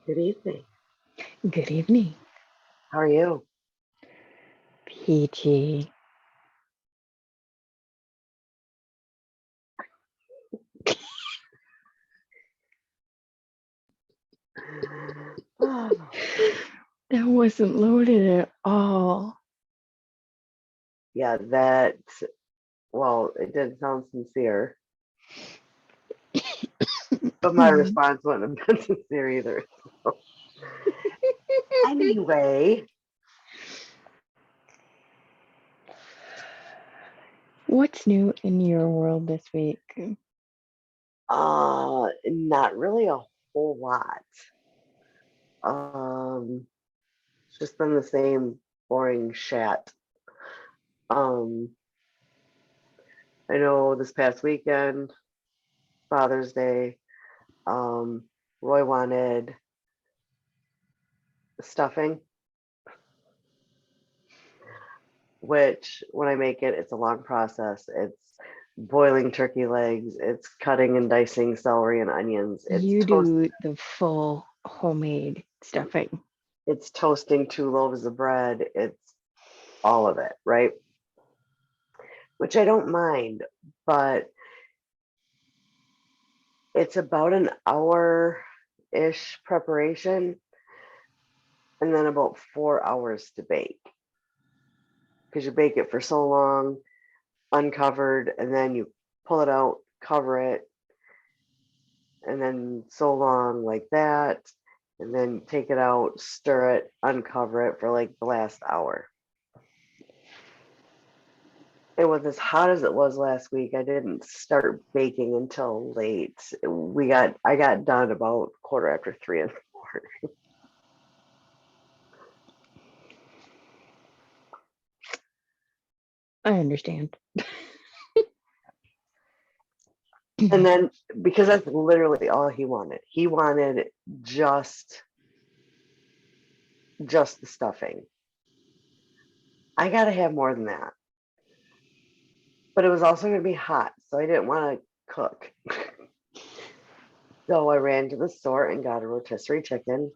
Good evening. Good evening, How are you? Peachy. Oh, That wasn't loaded at all. yeah, well, it didn't sound sincere, but my response wouldn't have been sincere either. So, anyway, What's new in your world this week? not really a whole lot. It's just been the same boring chat. Um, I know this past weekend, Father's Day, um, Roy wanted stuffing, which when I make it, it's a long process. It's boiling turkey legs, it's cutting and dicing celery and onions, You do the full homemade stuffing. it's toasting 2 loaves of bread, it's all of it, right? Which I don't mind, but it's about an hour ish preparation and then about 4 hours to bake because you bake it for so long uncovered and then you pull it out, cover it, and then so long like that, and then take it out, stir it, uncover it for like the last hour. It was as hot as it was last week. I didn't start baking until late. I got done about 3:15 in the morning. I understand. And then because that's literally all he wanted. He wanted just just the stuffing. I gotta have more than that. But it was also gonna be hot, so I didn't want to cook. So I ran to the store and got a rotisserie chicken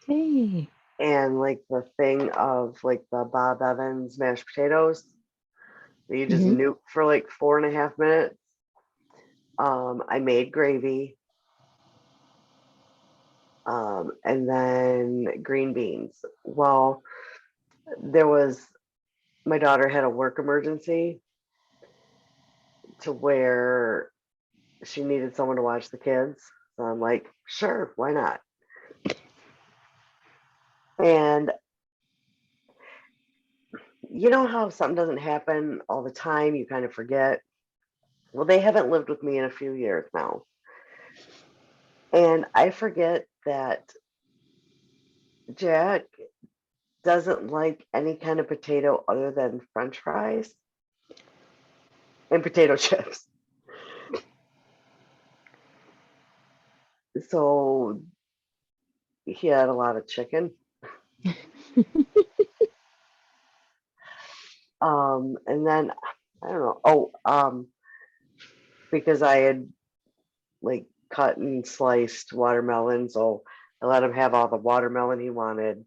Hey. and like the thing of like the Bob Evans mashed potatoes that you just Hmm. nuke for like 4.5 minutes. I made gravy, and then green beans. Well, there was my daughter had a work emergency to where she needed someone to watch the kids. So I'm like, sure, why not? And you know how something doesn't happen all the time, you kind of forget. Well, they haven't lived with me in a few years now. And I forget that Jack doesn't like any kind of potato other than French fries and potato chips. So he had a lot of chicken. And then I don't know. Because I had like cut and sliced watermelon, so I let him have all the watermelon he wanted.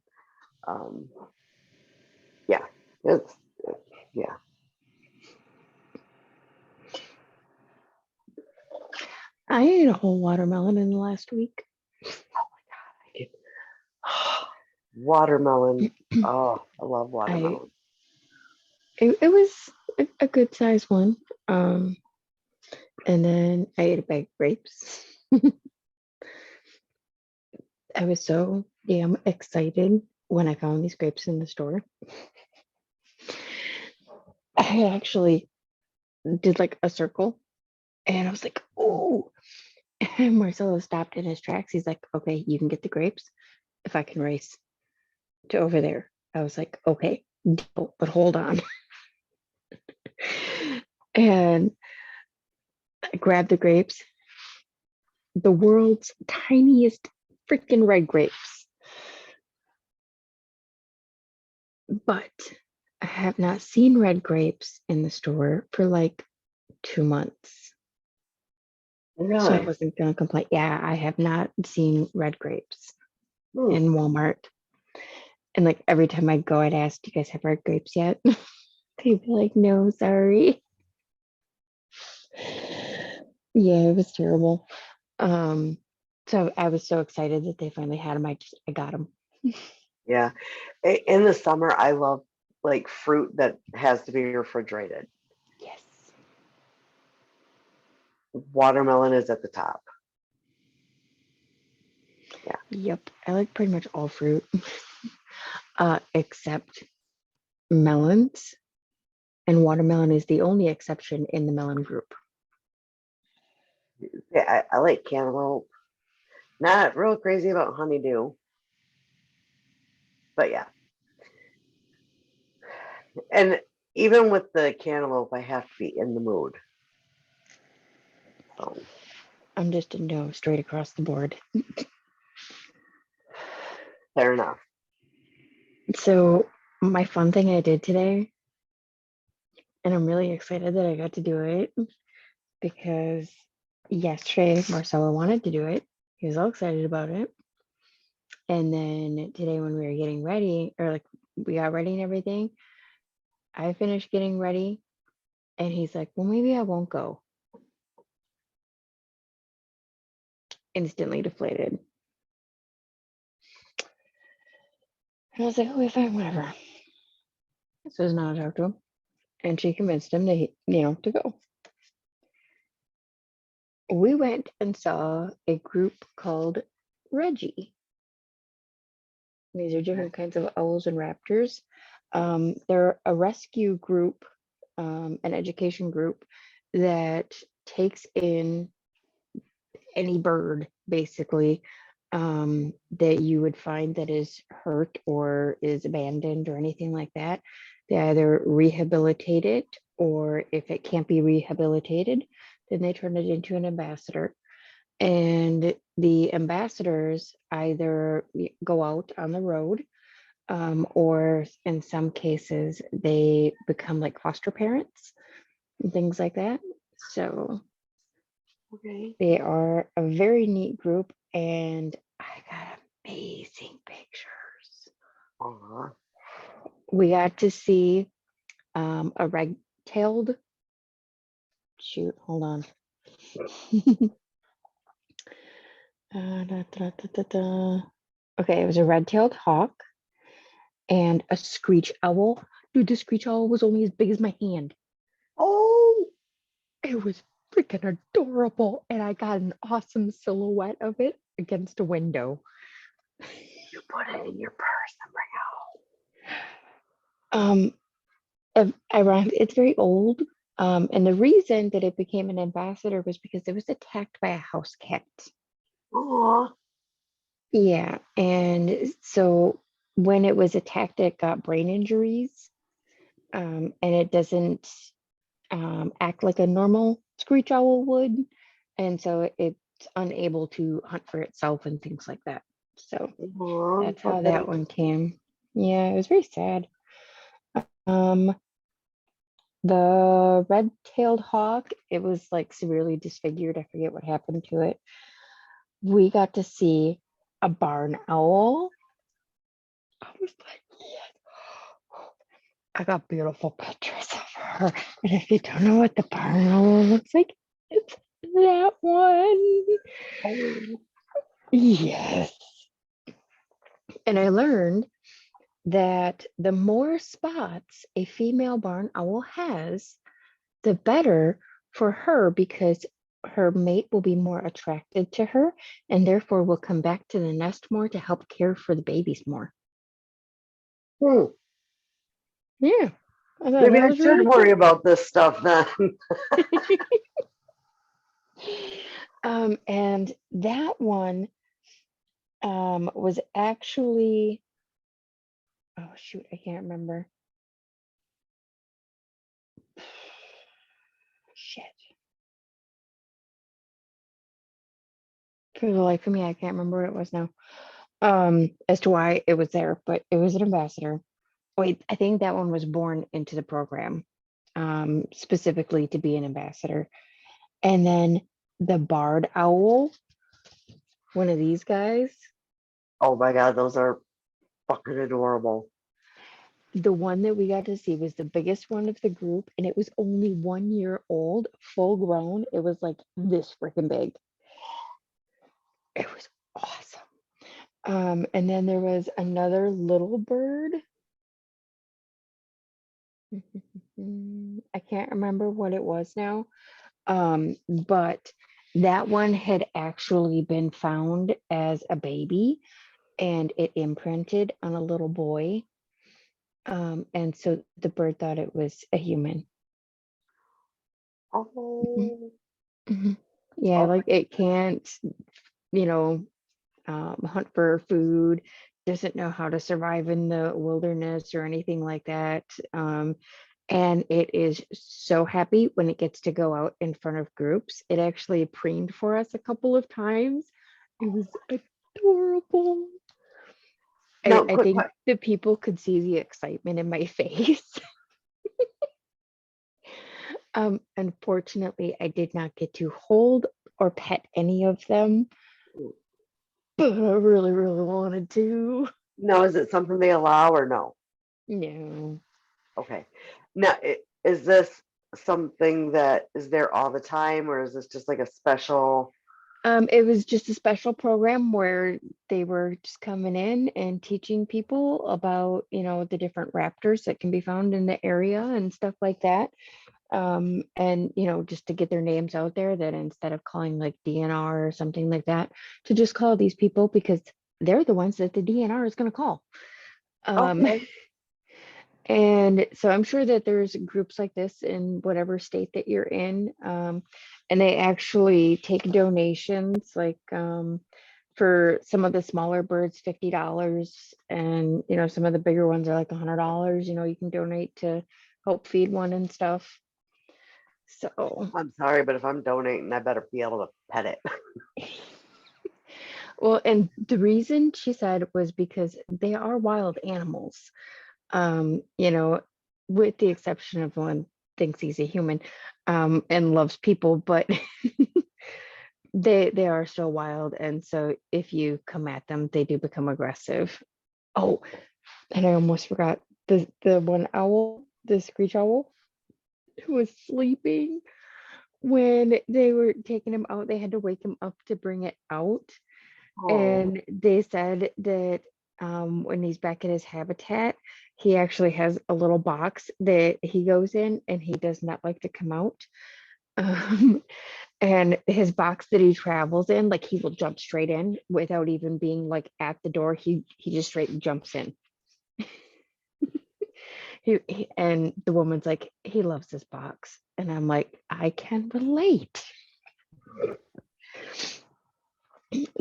Um, yeah, it's yeah. I ate a whole watermelon in the last week. Watermelon. Oh, I love I watermelon. it was a good size one. Um, and then I ate a bag of grapes. I was so damn excited when I found these grapes in the store. I actually did like a circle and I was like, oh. And Marcelo stopped in his tracks. He's like, okay, you can get the grapes if I can race to over there. I was like, okay, deal, but hold on. And I grabbed the grapes, the world's tiniest freaking red grapes. But I have not seen red grapes in the store for like 2 months. So I Really? wasn't going to complain. Yeah, I have not seen red grapes. Hmm. in Walmart. And like every time I go, I'd ask, "Do you guys have red grapes yet?" They'd be like, "No, sorry." Yeah, it was terrible. Um, so I was so excited that they finally had them. I got them. Yeah. In the summer, I love like fruit that has to be refrigerated. Yes. Watermelon is at the top. Yep. I like pretty much all fruit, except melons. And watermelon is the only exception in the melon group. Yeah, I like cantaloupe. Not real crazy about honeydew, but yeah. And even with the cantaloupe, I have to be in the mood. So I'm just a no straight across the board. fair enough. So my fun thing I did today, and I'm really excited that I got to do it because yesterday Marcelo wanted to do it. He was all excited about it. And then today when we were getting ready, or like we got ready and everything, I finished getting ready and he's like, "Well, maybe I won't go." Instantly deflated. And I was like, "Okay, fine, whatever." So it's not talk to him. And she convinced him to, to go. We went and saw a group called Reggie. These are different kinds of owls and raptors. They're a rescue group, an education group that takes in any bird, basically, that you would find that is hurt or is abandoned or anything like that. They either rehabilitate it, or if it can't be rehabilitated, then they turn it into an ambassador. And the ambassadors either go out on the road, or in some cases, they become like foster parents and things like that. So Okay. they are a very neat group, and I got amazing pictures. Aw. We got to see a red-tailed, shoot, hold on. Okay, it was a red-tailed hawk and a screech owl. Dude, the screech owl was only as big as my hand. Oh, It was freaking adorable, and I got an awesome silhouette of it against a window. you put it in your purse and bring It's very old. And the reason that it became an ambassador was because it was attacked by a house cat. it. Aw. Yeah, and so when it was attacked, it got brain injuries, and it doesn't act like a normal screech owl would, and so it's unable to hunt for itself and things like that. So Aw, that's poor how that thing. one came. Yeah, it was very sad. Um, The red-tailed hawk, it was like severely disfigured. I forget what happened to it. We got to see a barn owl. I was like, yes. I got beautiful pictures of her. And if you don't know what the barn owl looks like, it's that one. Oh. Yes. And I learned that the more spots a female barn owl has, the better for her, because her mate will be more attracted to her and therefore will come back to the nest more to help care for the babies more. Hmm. Yeah, I thought Maybe that I was should really worry cool. about this stuff then. And that one was actually, oh shoot, I can't remember. Shit. For the life of me, I can't remember what it was now. As to why it was there, but it was an ambassador. Wait, I think that one was born into the program, specifically to be an ambassador. And then the barred owl, one of these guys, Oh my God, those are fucking adorable. The one that we got to see was the biggest one of the group, and it was only 1 year old, full grown. It was like this freaking big. It was awesome. And then there was another little bird. I can't remember what it was now. But that one had actually been found as a baby and it imprinted on a little boy. And so the bird thought it was a human. Mhm, Oh, mhm. Yeah, oh my, like it can't, you know, hunt for food, doesn't know how to survive in the wilderness or anything like that. And it is so happy when it gets to go out in front of groups. It actually preened for us a couple of times. It was adorable. no, I quick think question. the people could see the excitement in my face. Unfortunately, I did not get to hold or pet any of them, but I really, really wanted to. No, is it something they allow or no? No. Okay. Now, is this something that is there all the time, or is this just like a special? It was just a special program where they were just coming in and teaching people about, the different raptors that can be found in the area and stuff like that. And just to get their names out there, that instead of calling like DNR or something like that, to just call these people because they're the ones that the DNR is going to call. Um, Okay. And so I'm sure that there's groups like this in whatever state that you're in. And they actually take donations, like for some of the smaller birds, $50. And, some of the bigger ones are like $100. You can donate to help feed one and stuff. So, I'm sorry, but if I'm donating, I better be able to pet it. well, and the reason she said was because they are wild animals. um, you know, with the exception of one thinks he's a human, and loves people, but they are so wild, and so if you come at them, they do become aggressive. Oh, and I almost forgot the one owl, the screech owl, who was sleeping when they were taking him out. They had to wake him up to bring it out. Oh, And they said that when he's back in his habitat, he actually has a little box that he goes in and he does not like to come out. Um, and his box that he travels in, like he will jump straight in without even being like at the door. He just straight jumps in. And the woman's like, he loves this box. And I'm like, I can relate.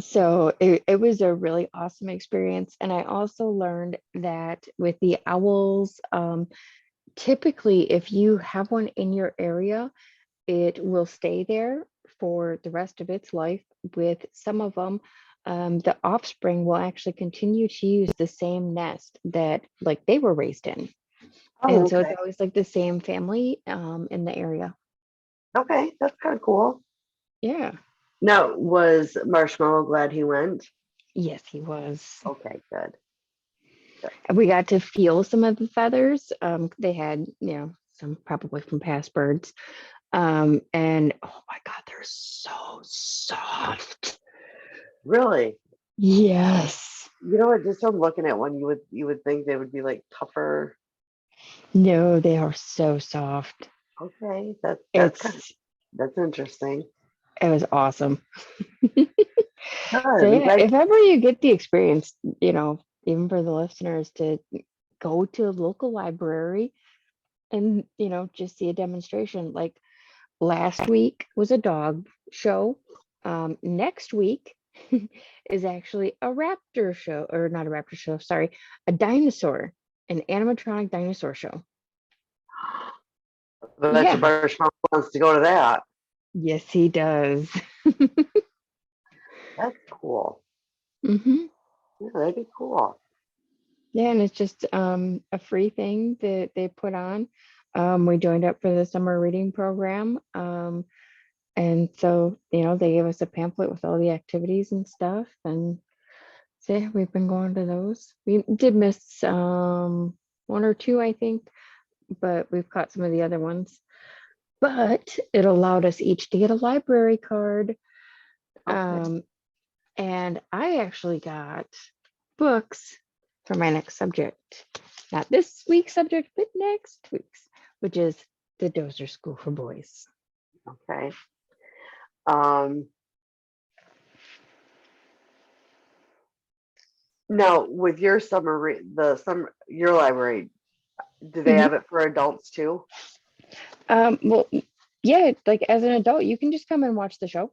So it was a really awesome experience. And I also learned that with the owls, typically, if you have one in your area, it will stay there for the rest of its life. With some of them, the offspring will actually continue to use the same nest that like they were raised in. oh, And so it's okay. always like the same family in the area. Okay, that's kind of cool. Yeah. Now, was Marshmallow glad he went? Yes, he was. Okay, good. Good. And we got to feel some of the feathers. They had, some probably from past birds. And oh my God, they're so soft. Really? Yes. You know what? Just from looking at one, you would think they would be like tougher. No, they are so soft. Okay, that's kind of It's that's interesting. it was awesome. So Good. You yeah, guys. if ever you get the experience, even for the listeners to go to a local library and just see a demonstration. Like last week was a dog show. Next week is actually a raptor show, or not a raptor show, sorry, a dinosaur, an animatronic dinosaur show. I bet your Yeah, Marshmallow wants to go to that. yes, he does. That's cool. Hmm. Yeah, that'd be cool. Yeah, and it's just a free thing that they put on. We joined up for the summer reading program. And so, they gave us a pamphlet with all the activities and stuff. And So yeah, we've been going to those. We did miss one or two, I think, but we've caught some of the other ones. But it allowed us each to get a library card. Okay. And I actually got books for my next subject. Not this week's subject, but next week's, which is the Dozer School for Boys. Okay. Um, Now with your your library, do they Mhm. have it for adults too? Well, yeah, like as an adult, you can just come and watch the show.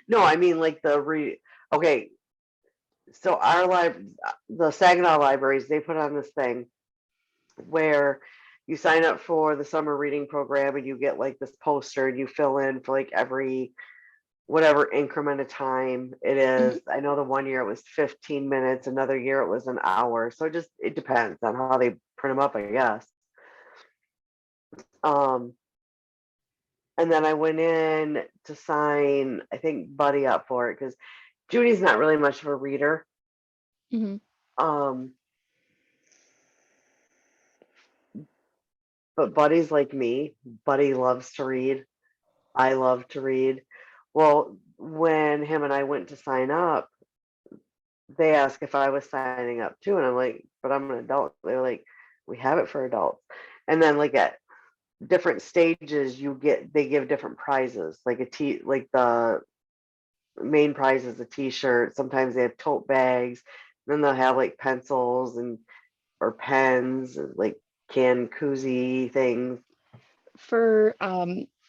No, I mean like okay, so the Saginaw libraries, they put on this thing where you sign up for the summer reading program and you get like this poster and you fill in for like every whatever increment of time it Mhm. is. I know the one year it was 15 minutes, another year it was an hour. So it depends on how they print them up, I guess. Um, and then I went in to sign, I think, Buddy up for it because Judy's not really much of a reader. Mhm. Um, but Buddy's like me. Buddy loves to read. I love to read. Well, when him and I went to sign up, they asked if I was signing up too, and I'm like, but I'm an adult. They're like, we have it for adults. And then like at different stages, they give different prizes. Like the main prize is a t-shirt. Sometimes they have tote bags. Then they'll have like pencils and or pens, and, like canned koozie things. For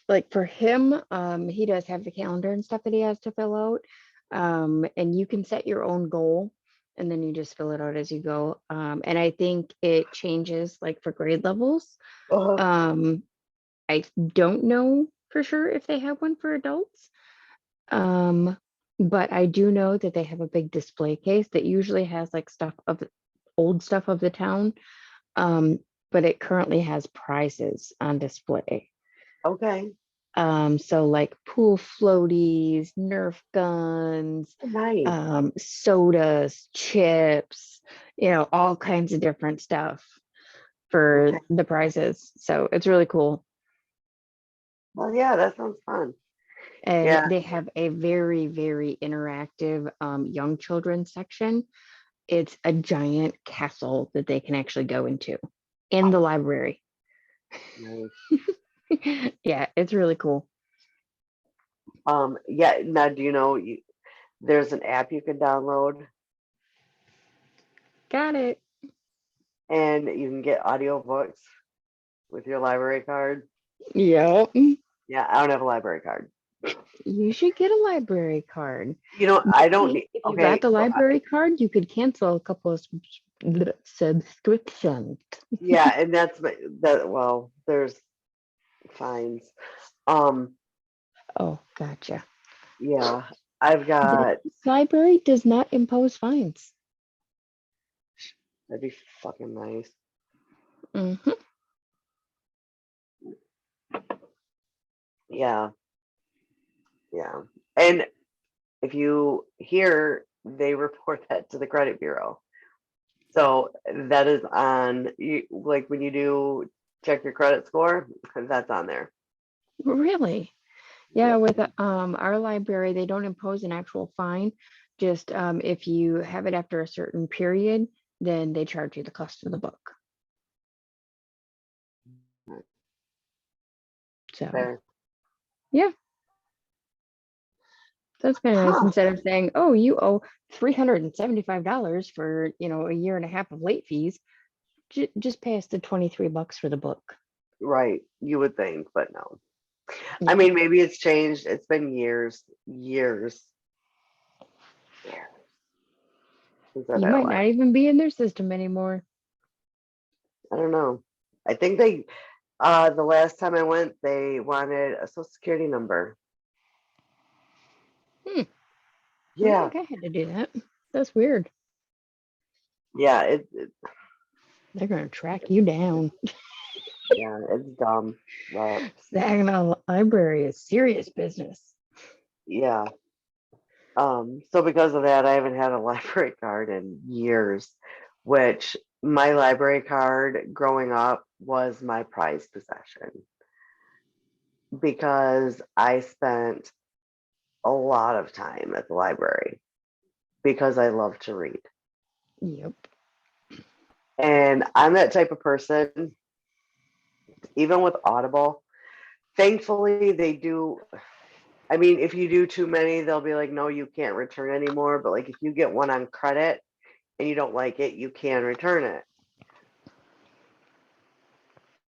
like for him, he does have the calendar and stuff that he has to fill out. And you can set your own goal and then you just fill it out as you go. And I think it changes like for grade levels. Uh, Um, I don't know for sure if they have one for adults. Um, but I do know that they have a big display case that usually has like old stuff of the town. Um, but it currently has prizes on display. okay, So like pool floaties, Nerf guns, nice. sodas, chips, all kinds of different stuff for Okay, the prizes. So it's really cool. well, yeah, that sounds fun. And Yeah, they have a very, very interactive young children section. It's a giant castle that they can actually go into in the library. nice. Yeah, it's really cool. Yeah. Now, do you know there's an app you can download Got it. and you can get audiobooks with your library card? Yep. Yeah, I don't have a library card. You should get a library card. I don't Maybe need. if you got Okay, the so library card, you could cancel a couple of subscriptions. yeah, and that. Well, there's fines. Um, Oh, gotcha. yeah, I've got. This library does not impose fines. That'd be fucking nice. Hmm. Yeah, yeah. And if you hear, they report that to the credit bureau. So that is on you, like when you do check your credit score, that's on there. Really? Yeah, Yes. with our library, they don't impose an actual fine. Just if you have it after a certain period, then they charge you the cost of the book. So There. yeah, that's kind of nice. Huh. Instead of saying, "Oh, you owe $375 for a year and a half of late fees," just pay us the $23 for the book. Right. You would think, but no. I Yeah, mean, maybe it's changed. It's been years, years, years since I've you had a might life. not even be in their system anymore. I don't know. I think the last time I went, they wanted a social security number. Hmm, I Yeah. think I had to do that. That's weird. Yeah. They're gonna track you down. Yeah, it's dumb. But Saginaw Library is serious business. yeah. So because of that, I haven't had a library card in years, which my library card growing up was my prized possession because I spent a lot of time at the library because I love to read. Yep. And I'm that type of person, even with Audible. Thankfully, they do. I mean, if you do too many, they'll be like, no, you can't return anymore. But like if you get one on credit and you don't like it, you can return it.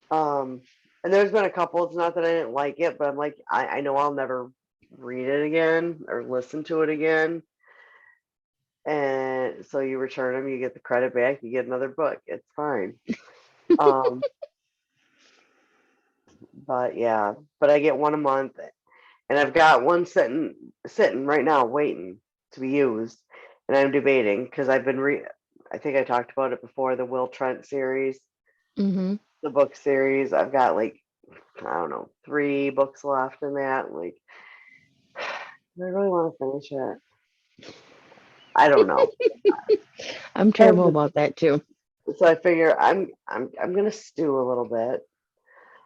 And there's been a couple, it's not that I didn't like it, but I'm like, I know I'll never read it again or listen to it again. And so you return them, you get the credit back, you get another book. It's fine. um, but yeah, but I get one a month, and I've got one sitting right now waiting to be used, and I'm debating because I think I talked about it before, the Will Trent series, Mm-hmm. the book series. I've got like, I don't know, 3 books left in that. Like, do I really want to finish it? I don't know. I'm terrible about that too. So I figure I'm gonna stew a little bit.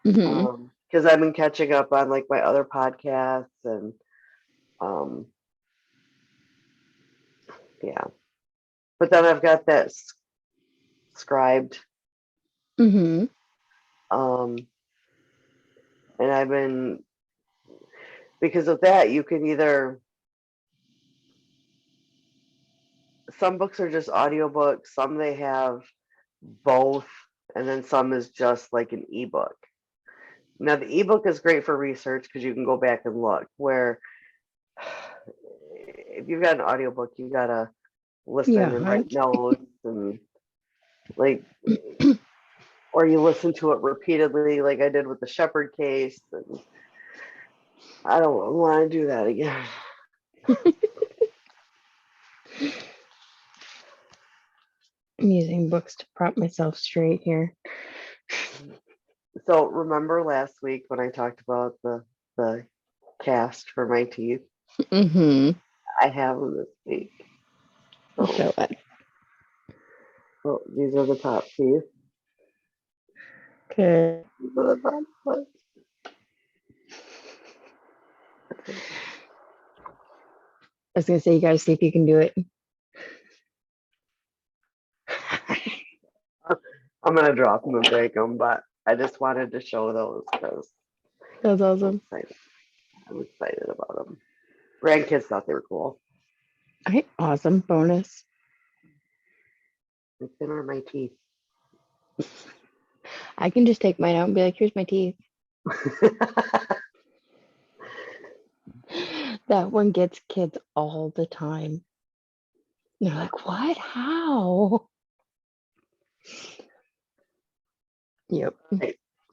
Mm-hmm. Because I've been catching up on like my other podcasts and um yeah. But then I've got that scribed, Mm-hmm. um and I've been, because of that you can either, some books are just audiobooks, some they have both, and then some is just like an ebook. Now the ebook is great for research because you can go back and look, where if you've got an audiobook you gotta listen Yeah, and huh? write notes and like, or you listen to it repeatedly like I did with the Shepherd case, and I don't want to do that again. I'm using books to prop myself straight here. So remember last week when I talked about the cast for my teeth? Mm-hmm. I have them this week. So So these are the top teeth. okay. These are the top ones. I was gonna say you gotta see if you can do it. I'm gonna drop them and break them, but I just wanted to show those because That's I'm awesome. excited. I'm excited about them. Grandkids thought they were cool. All right, awesome bonus. Like, them are my teeth. I can just take mine out and be like, here's my teeth. That one gets kids all the time. They're like, what? How? Yep.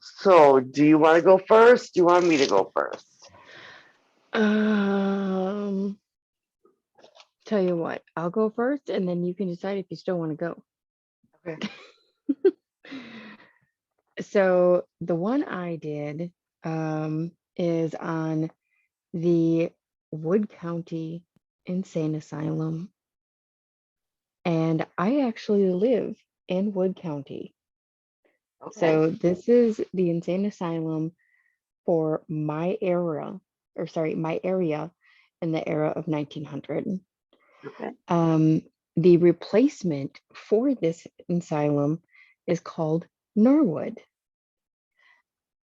So, do you want to go first? Do you want me to go first? Um, Tell you what, I'll go first and then you can decide if you still want to go. Okay. So the one I did is on the Wood County Insane Asylum. And I actually live in Wood County. Okay. So this is the insane asylum for my era, or sorry, my area in the era of 1900. Okay. The replacement for this asylum is called Norwood.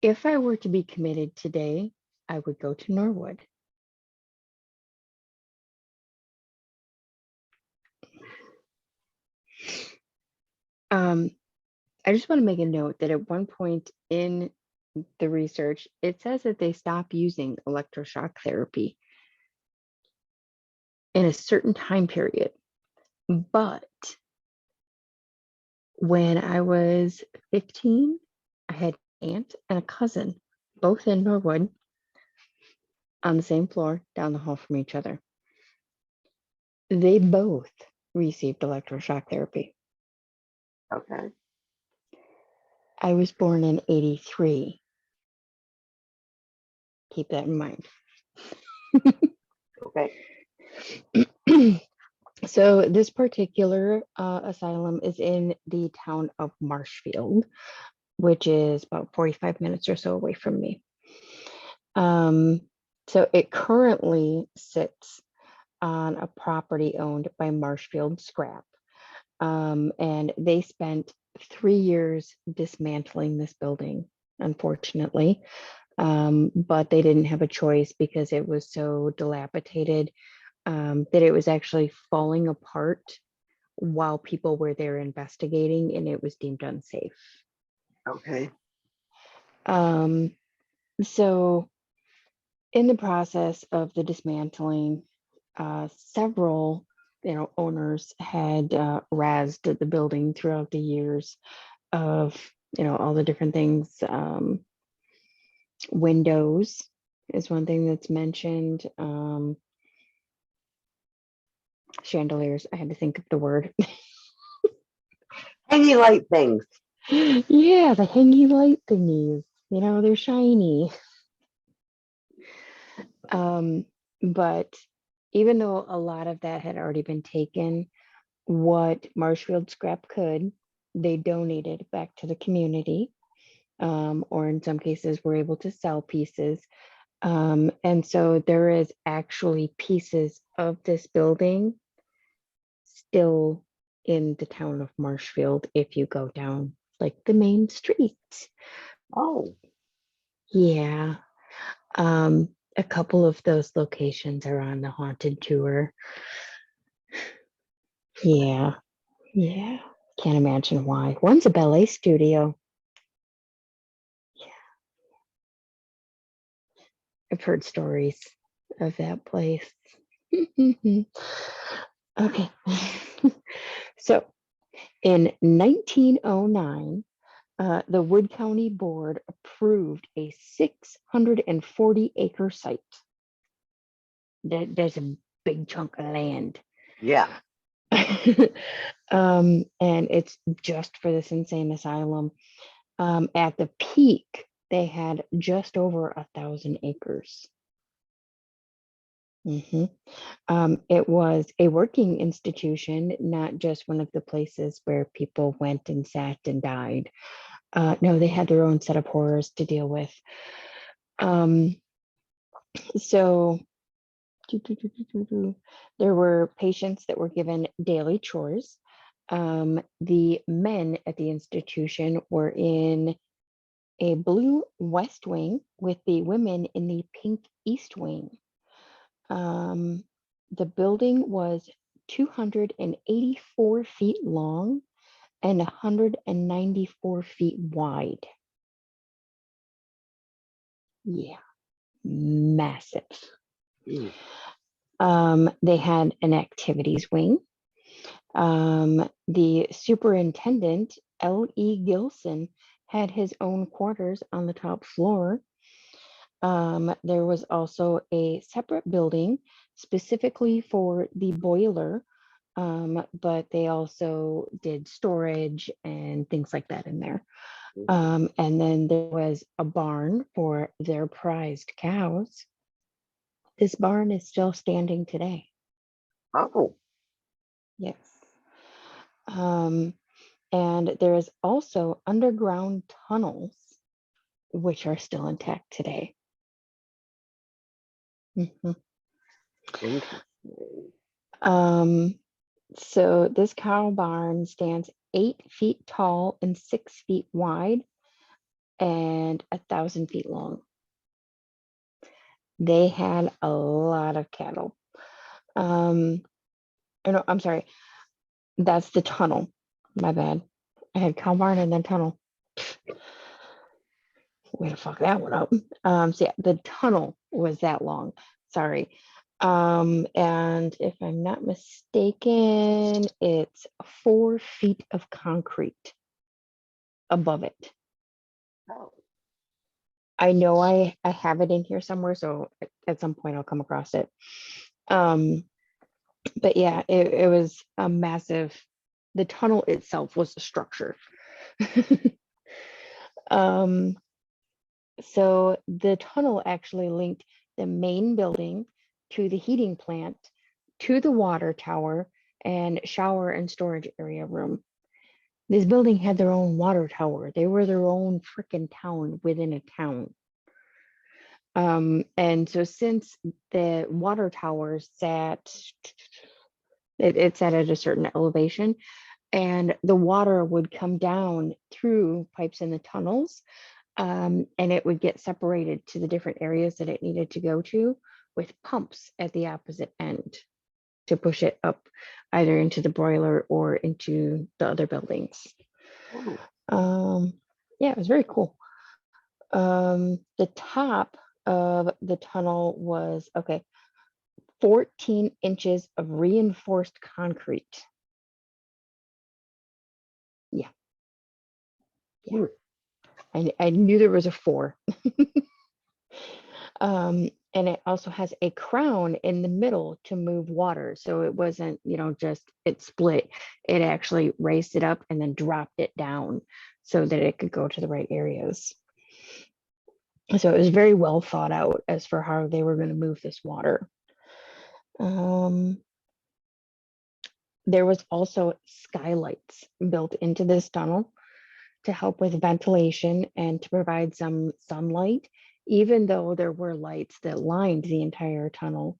If I were to be committed today, I would go to Norwood. I just want to make a note that at one point in the research, it says that they stop using electroshock therapy in a certain time period. But when I was 15, I had an aunt and a cousin, both in Norwood, on the same floor down the hall from each other. They both received electroshock therapy. Okay. I was born in 83. Keep that in mind. Okay. So this particular asylum is in the town of Marshfield, which is about 45 minutes or so away from me. So it currently sits on a property owned by Marshfield Scrap. And they spent 3 years dismantling this building, unfortunately. But they didn't have a choice because it was so dilapidated that it was actually falling apart while people were there investigating, and it was deemed unsafe. Okay. So in the process of the dismantling, several owners had razzed the building throughout the years of all the different things. Windows is one thing that's mentioned. Chandeliers, I had to think of the word. Hanging light things. Yeah, the hangy light thingies, they're shiny. But even though a lot of that had already been taken, what Marshfield Scrap could, they donated back to the community, or in some cases were able to sell pieces. And so there is actually pieces of this building still in the town of Marshfield if you go down like the main street. Oh, Yeah. A couple of those locations are on the haunted tour. Yeah. Yeah. Can't imagine why. One's a ballet studio. Yeah. I've heard stories of that place. Okay. So in 1909, the Wood County Board approved a 640-acre site. There's a big chunk of land. yeah. And it's just for this insane asylum. At the peak, they had just over 1,000 acres. It was a working institution, not just one of the places where people went and sat and died. No, they had their own set of horrors to deal with. So there were patients that were given daily chores. The men at the institution were in a blue west wing with the women in the pink east wing. The building was 284 feet long and 194 feet wide. Yeah, massive. They had an activities wing. The superintendent, L.E. Gilson, had his own quarters on the top floor. There was also a separate building specifically for the boiler, but they also did storage and things like that in there. And then there was a barn for their prized cows. This barn is still standing today. Oh, Yes. And there is also underground tunnels, which are still intact today. interesting. So this cow barn stands 8 feet tall and 6 feet wide and 1,000 feet long. They had a lot of cattle. No, I'm sorry. That's the tunnel. My bad. I had cow barn and then tunnel. Way to fuck that one up. So yeah, the tunnel was that long. Sorry. And if I'm not mistaken, it's 4 feet of concrete above it. Oh, I know I have it in here somewhere, so at some point I'll come across it. But yeah, it was a massive, the tunnel itself was a structure. So the tunnel actually linked the main building to the heating plant to the water tower and shower and storage area room. This building had their own water tower. They were their own freaking town within a town. And so since the water tower it sat at a certain elevation, and the water would come down through pipes in the tunnels, and it would get separated to the different areas that it needed to go to with pumps at the opposite end to push it up either into the boiler or into the other buildings. Yeah, it was very cool. The top of the tunnel was 14 inches of reinforced concrete. Yeah. I knew there was a 4. And it also has a crown in the middle to move water. So it wasn't, just it split. It actually raised it up and then dropped it down so that it could go to the right areas. So it was very well thought out as for how they were going to move this water. There was also skylights built into this tunnel to help with ventilation and to provide some sunlight, even though there were lights that lined the entire tunnel,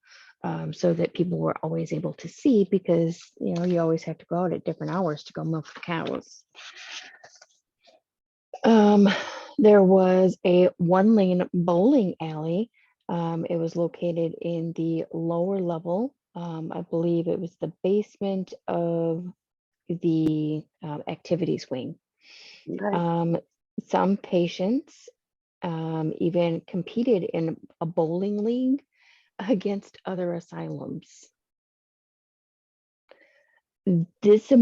so that people were always able to see, because you always have to go out at different hours to go milk the cows. There was a 1-lane bowling alley. It was located in the lower level. I believe it was the basement of the activities wing. Okay. Some patients even competed in a bowling league against other asylums. This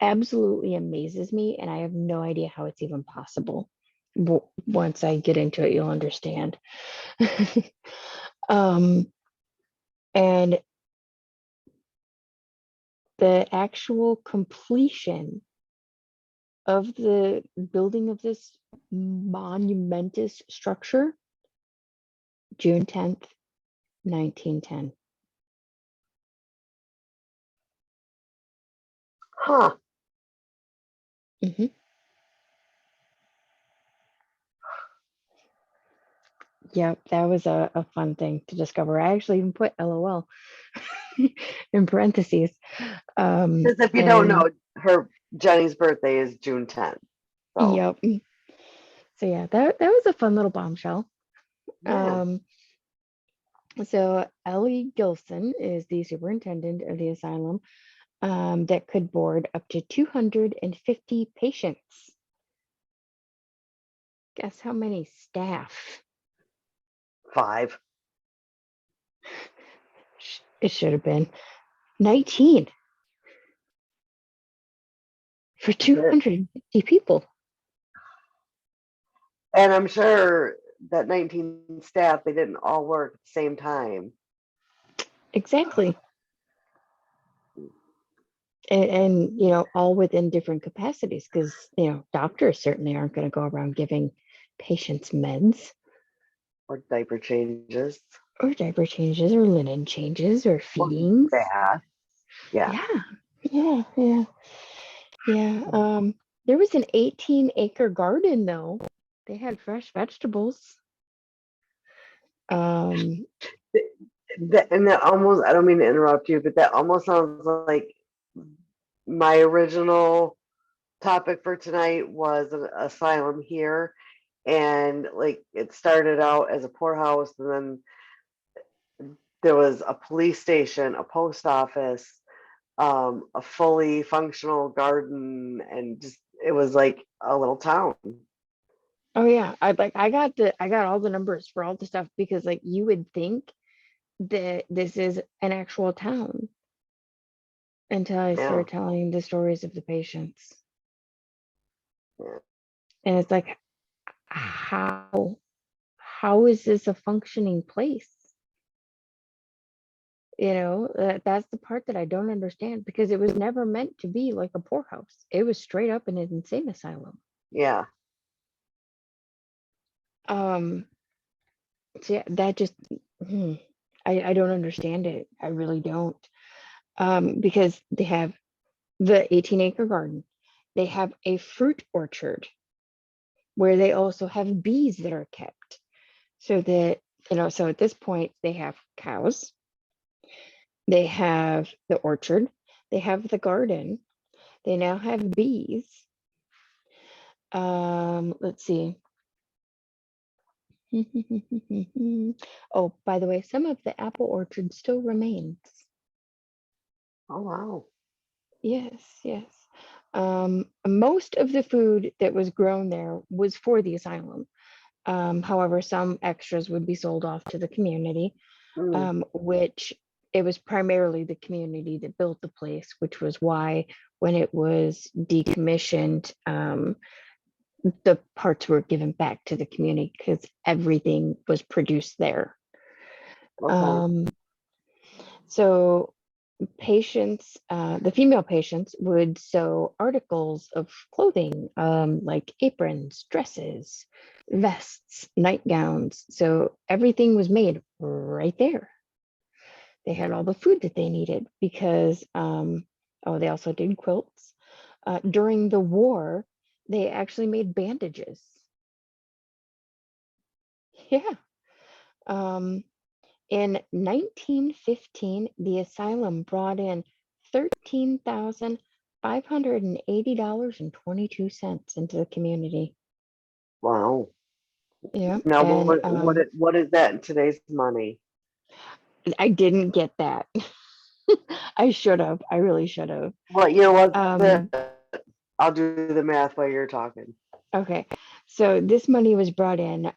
absolutely amazes me, and I have no idea how it's even possible. Once I get into it, you'll understand. And the actual completion of the building of this monumentous structure, June 10th, 1910. Huh. Mm-hmm. Yeah, that was a fun thing to discover. I actually even put LOL in parentheses. Because if you don't know, Jenny's birthday is June 10th. So. Yep. So yeah, that was a fun little bombshell. Yeah. So Ellie Gilson is the superintendent of the asylum, that could board up to 250 patients. Guess how many staff? 5. It should have been 19 for 250 people. And I'm sure that 19 staff, they didn't all work at the same time. Exactly. And all within different capacities, because doctors certainly aren't going to go around giving patients meds Or diaper changes. or linen changes or feedings. Bath. Yeah. Yeah. There was an 18-acre garden though. They had fresh vegetables. And that almost, I don't mean to interrupt you, but that almost sounds like my original topic for tonight was an asylum here. And like it started out as a poorhouse, and then there was a police station, a post office, a fully functional garden, and just it was like a little town. Oh yeah, I got all the numbers for all the stuff, because like you would think that this is an actual town until I Yeah. started telling the stories of the patients. Yeah. And it's like, how is this a functioning place? That's the part that I don't understand, because it was never meant to be like a poorhouse. It was straight up an insane asylum. Yeah. So yeah, that just I don't understand it. I really don't. because they have the 18-acre garden. They have a fruit orchard where they also have bees that are kept. So that, so at this point, they have cows, they have the orchard, they have the garden, they now have bees. Let's see. Oh, by the way, some of the apple orchard still remains. Oh, wow. Yes, yes. Most of the food that was grown there was for the asylum. However, some extras would be sold off to the community, Mm, which it was primarily the community that built the place, which was why when it was decommissioned, the parts were given back to the community because everything was produced there. okay. Um, so patients, the female patients would sew articles of clothing, like aprons, dresses, vests, nightgowns. So everything was made right there. They had all the food that they needed because, oh, they also did quilts. During the war, they actually made bandages. Yeah. Um, In 1915, the asylum brought in $13,580.22 into the community. Wow. Yeah, Now, and what is that in today's money? I didn't get that. I should have. I really should have. What year was Um, it? I'll do the math while you're talking. okay, so this money was brought in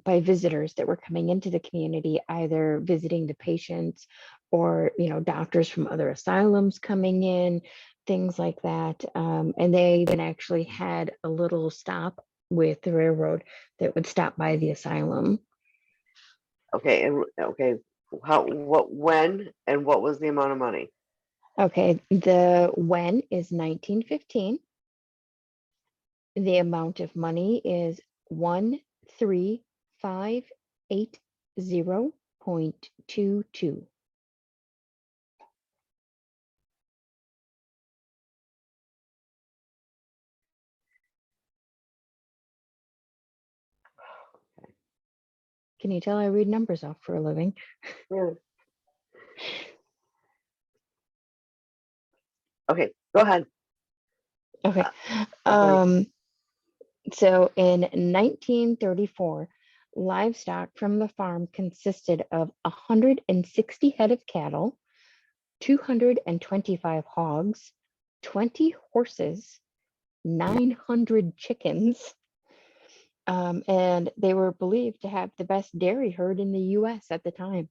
by visitors that were coming into the community, either visiting the patients or doctors from other asylums coming in, things like that. And they even actually had a little stop with the railroad that would stop by the asylum. Okay, and okay, when, and what was the amount of money? Okay, the when is 1915. The amount of money is 13580.22. Can you tell I read numbers off for a living? Yeah. Okay, go ahead. Okay. Okay. So in 1934, livestock from the farm consisted of 160 head of cattle, 225 hogs, 20 horses, 900 chickens, and they were believed to have the best dairy herd in the US at the time.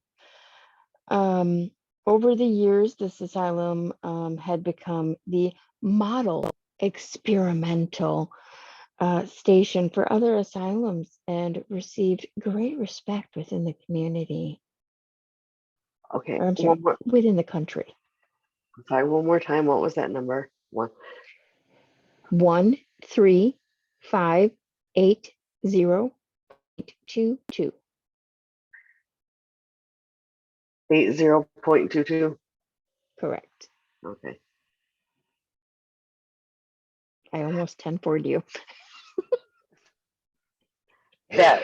Over the years, this asylum had become the model experimental station for other asylums and received great respect within the community, Okay, or I'm sorry, one more. within the country. Sorry, one more time. What was that number? 13580.22. 80.22. Correct. Okay. I almost 10-4'd you. That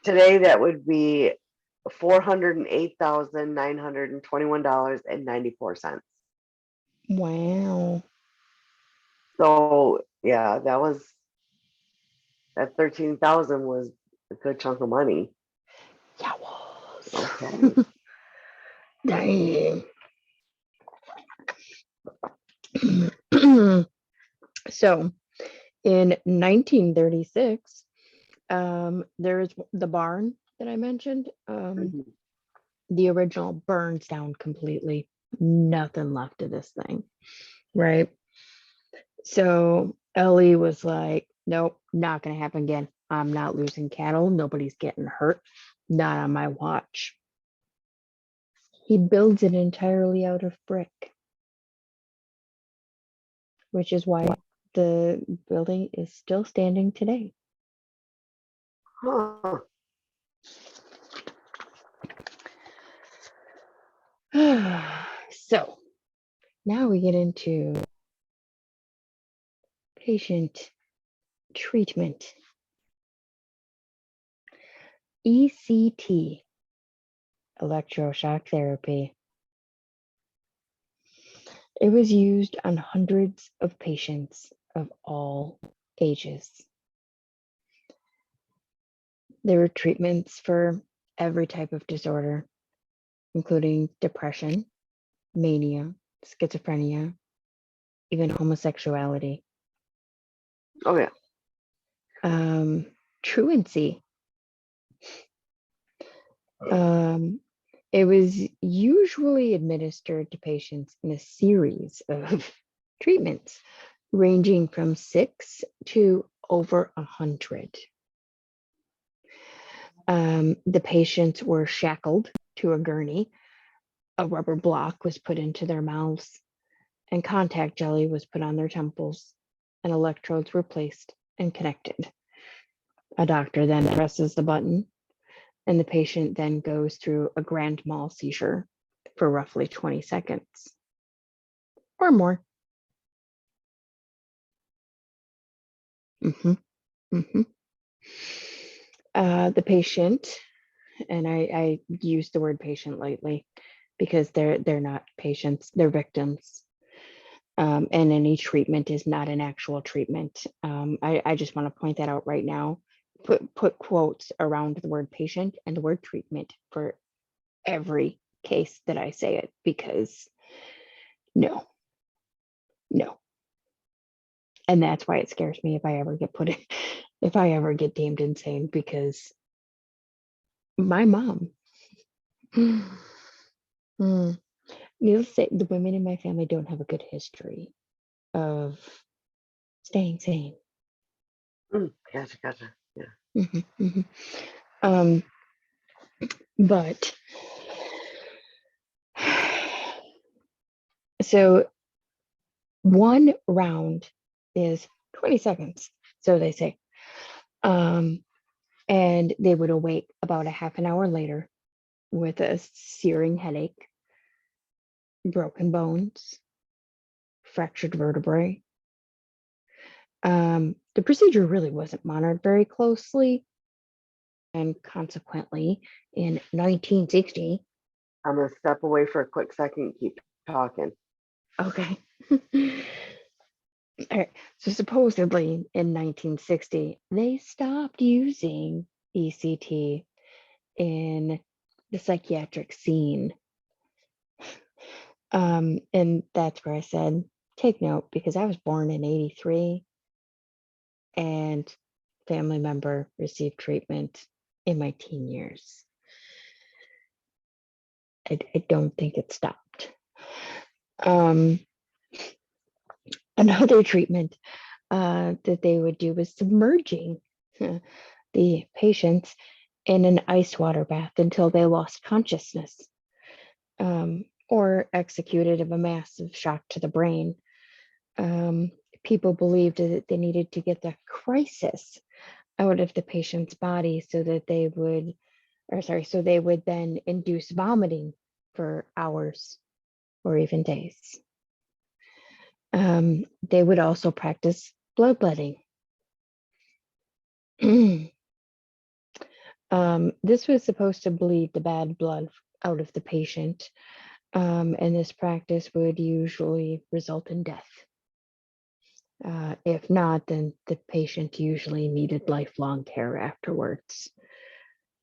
today that would be $408,921.94. Wow. So yeah, that 13,000 was a good chunk of money. Yeah, was. Okay. Dang. So in 1936, there's the barn that I mentioned. Mhm. The original burns down completely. Nothing left of this thing, right? So Ellie was like, nope, not going to happen again. I'm not losing cattle. Nobody's getting hurt. Not on my watch. He builds it entirely out of brick, which is why the building is still standing today. Huh. So Now we get into patient treatment. ECT, electroshock therapy. It was used on hundreds of patients of all ages. There were treatments for every type of disorder, including depression, mania, schizophrenia, even homosexuality. Oh yeah. Truancy. It was usually administered to patients in a series of treatments, ranging from 6 to over 100. The patients were shackled to a gurney, a rubber block was put into their mouths, and contact jelly was put on their temples, and electrodes were placed and connected. A doctor then presses the button, and the patient then goes through a grand mal seizure for roughly 20 seconds or more. The patient, and I use the word patient lightly because they're not patients, they're victims. And any treatment is not an actual treatment. I just want to point that out right now. Put quotes around the word patient and the word treatment for every case that I say it, because no. And that's why it scares me if I ever get if I ever get deemed insane, because my mom, needless to say, the women in my family don't have a good history of staying sane. Gotcha. Yeah. But so one round is 20 seconds, so they say. And they would awake about a half an hour later with a searing headache, broken bones, fractured vertebrae. The procedure really wasn't monitored very closely, and consequently, in 1960, I'm gonna step away for a quick second. Keep talking. okay. All right. So supposedly in 1960, they stopped using ECT in the psychiatric scene. And that's where I said, take note, because I was born in 83 and family member received treatment in my teen years. I don't think it stopped. Another treatment that they would do was submerging the patients in an ice water bath until they lost consciousness, or executed of a massive shock to the brain. People believed that they needed to get the crisis out of the patient's body so that they would, so they would then induce vomiting for hours or even days. They would also practice bloodletting. This was supposed to bleed the bad blood out of the patient, and this practice would usually result in death. If not, then the patient usually needed lifelong care afterwards.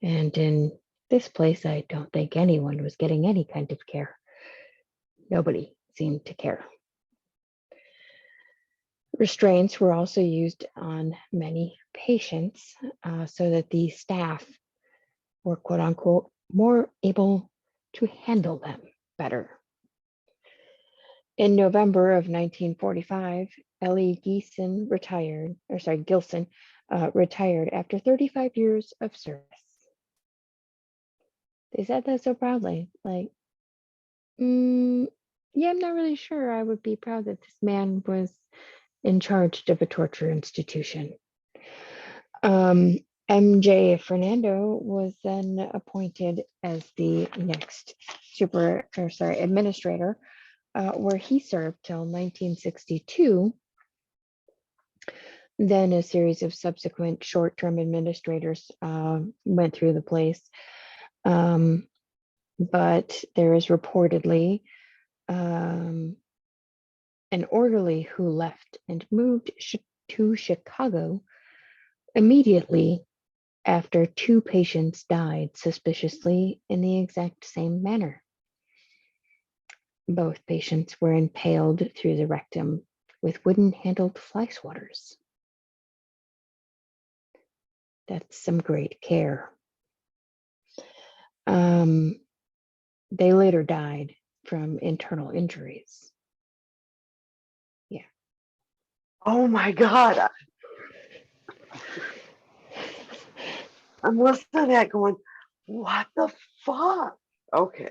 And in this place, I don't think anyone was getting any kind of care. Nobody seemed to care. Restraints were also used on many patients so that the staff were, quote unquote, more able to handle them better. In November of 1945, Ellie Gilson retired after 35 years of service. They said that so proudly, like, yeah, I'm not really sure I would be proud that this man was in charge of a torture institution. MJ Fernando was then appointed as the next administrator where he served till 1962. Then a series of subsequent short-term administrators went through the place. But there is reportedly an orderly who left and moved to Chicago immediately after 2 patients died suspiciously in the exact same manner. Both patients were impaled through the rectum with wooden-handled fly swatters. That's some great care. They later died from internal injuries. Yeah. Oh my God. I'm listening to that going, what the fuck? Okay.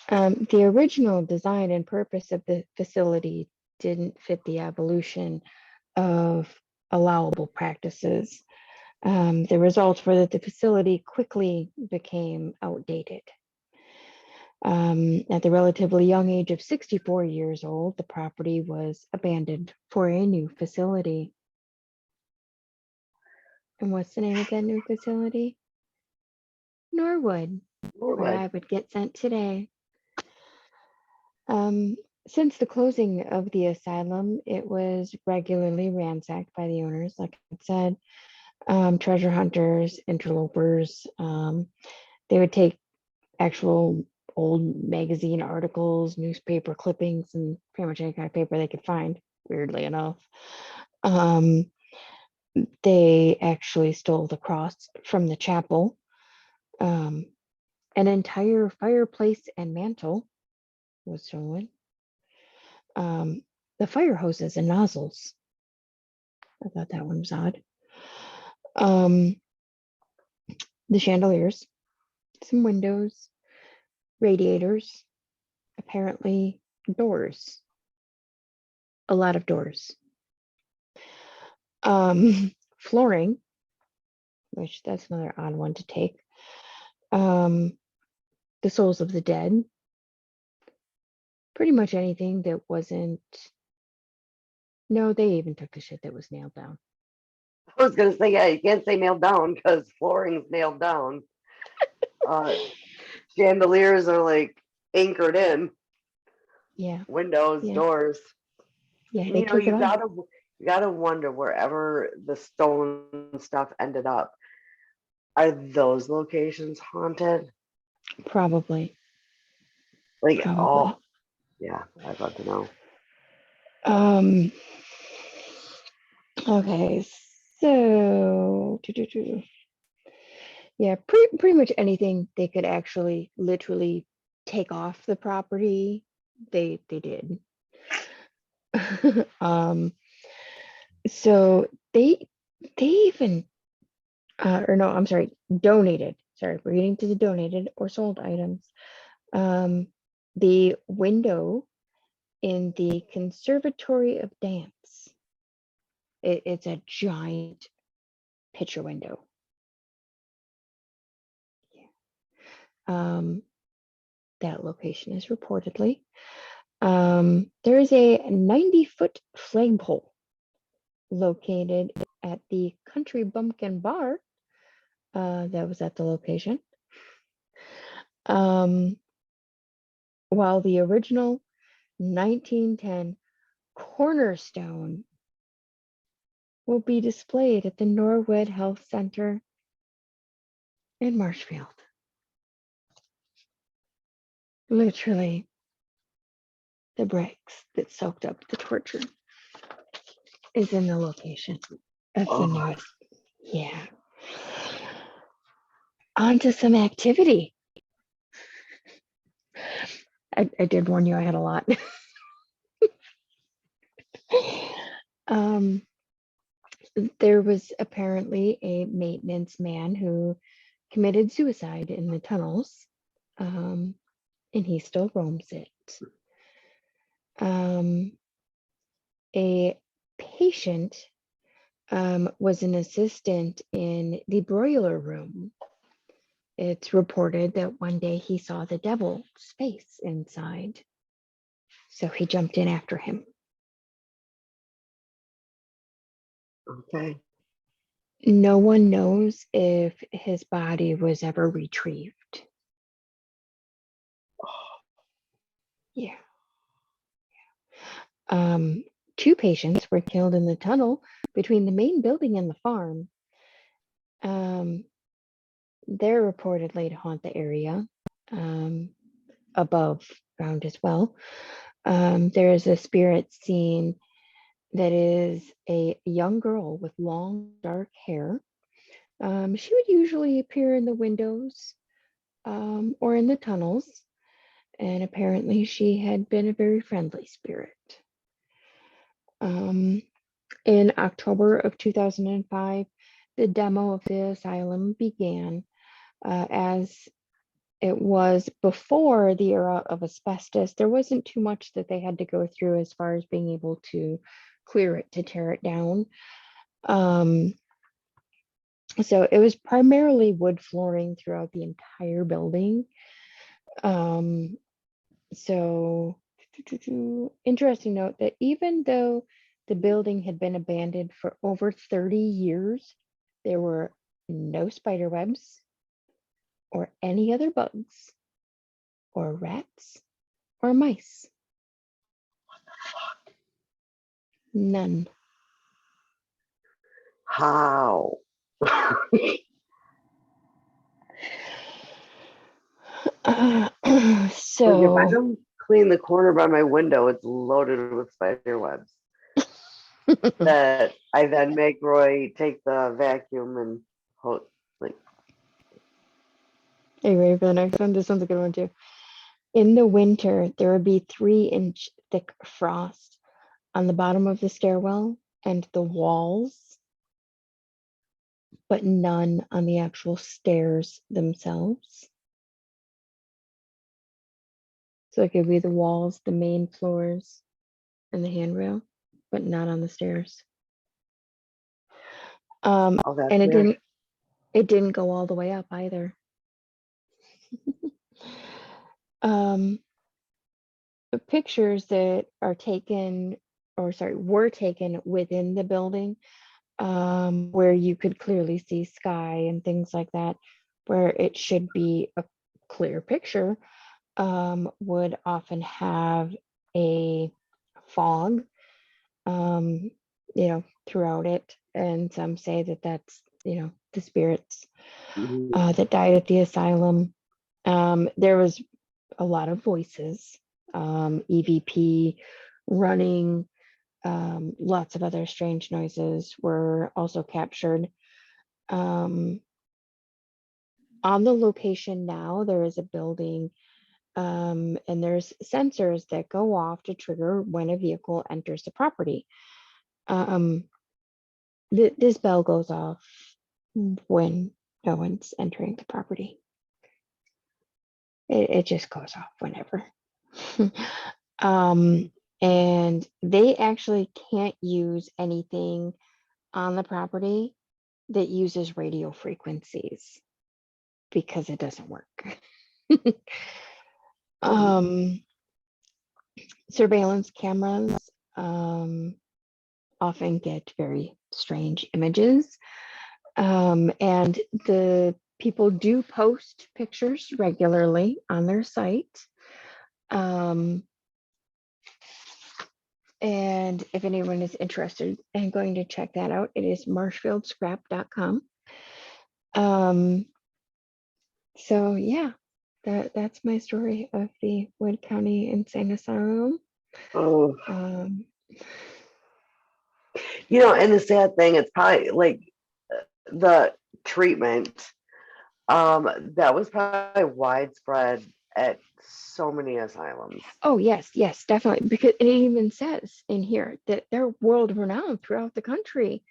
The original design and purpose of the facility didn't fit the evolution of allowable practices. The results were that the facility quickly became outdated. At the relatively young age of 64 years old, the property was abandoned for a new facility. And what's the name of that new facility? Norwood, where I would get sent today. Since the closing of the asylum, it was regularly ransacked by the owners, like I said, treasure hunters, interlopers. They would take actual old magazine articles, newspaper clippings, and pretty much any kind of paper they could find, weirdly enough. They actually stole the cross from the chapel. An entire fireplace and mantle was stolen. The fire hoses and nozzles. I thought that one was odd. The chandeliers, some windows, radiators, apparently doors, a lot of doors. Flooring, which that's another odd one to take. The souls of the dead, pretty much anything that wasn't, no, they even took the shit that was nailed down. I was gonna say, yeah, you can't say nailed down because flooring's nailed down. Chandeliers are like anchored in. Yeah. Windows, Yeah. doors. Yeah, And they took it all. You gotta wonder wherever the stolen stuff ended up. Are those locations haunted? Probably. Like, Probably. oh, yeah, I'd love to know. Okay, so yeah, pretty much anything they could actually literally take off the property, they did. So they even or no, I'm sorry, donated. Sorry, we're getting to the donated or sold items. The window in the Conservatory of Dance. It's a giant picture window. That location is reportedly. There is a 90-foot flagpole located at the Country Bumpkin Bar that was at the location. While the original 1910 cornerstone will be displayed at the Norwood Health Center in Marshfield. Literally, the bricks that soaked up the torture is in the location of the North. Yeah. On to some activity. I did warn you I had a lot. There was apparently a maintenance man who committed suicide in the tunnels, and he still roams it. A patient was an assistant in the broiler room it's reported that one day he saw the devil's face inside. So he jumped in after him. Okay. No one knows if his body was ever retrieved. Yeah. 2 patients were killed in the tunnel between the main building and the farm. They're reportedly to haunt the area above ground as well. There is a spirit seen that is a young girl with long dark hair. She would usually appear in the windows or in the tunnels, and apparently she had been a very friendly spirit. In October of 2005, the demo of the asylum began. As it was before the era of asbestos, there wasn't too much that they had to go through as far as being able to clear it, to tear it down. So it was primarily wood flooring throughout the entire building. So interesting note that even though the building had been abandoned for over 30 years, there were no spider webs or any other bugs or rats or mice. None. How? Like if I So don't clean the corner by my window, it's loaded with spider webs that I then make Roy take the vacuum and like. are you ready for the next one? This one's a good one too. In the winter, there would be 3-inch thick frost on the bottom of the stairwell and the walls, but none on the actual stairs themselves. So it could be the walls, the main floors, and the handrail, but not on the stairs. Oh, that's And weird. it didn't go all the way up either. The pictures that are taken, or sorry, were taken within the building, where you could clearly see sky and things like that, where it should be a clear picture, would often have a fog, throughout it. And some say that that's, the spirits Mhm. that died at the asylum. There was a lot of voices, EVP running, lots of other strange noises were also captured. On the location now, there is a building, and there's sensors that go off to trigger when a vehicle enters the property. This bell goes off when no one's entering the property. It just goes off whenever. And they actually can't use anything on the property that uses radio frequencies because it doesn't work. Surveillance cameras often get very strange images. And the people do post pictures regularly on their site. And if anyone is interested in going to check that out, it is marshfieldscrap.com. So yeah, that's my story of the Wood County Insane Asylum. Oh, Um, and the sad thing, it's probably like the treatment. That was probably widespread at so many asylums. oh yes, definitely. Because it even says in here that they're world renowned throughout the country,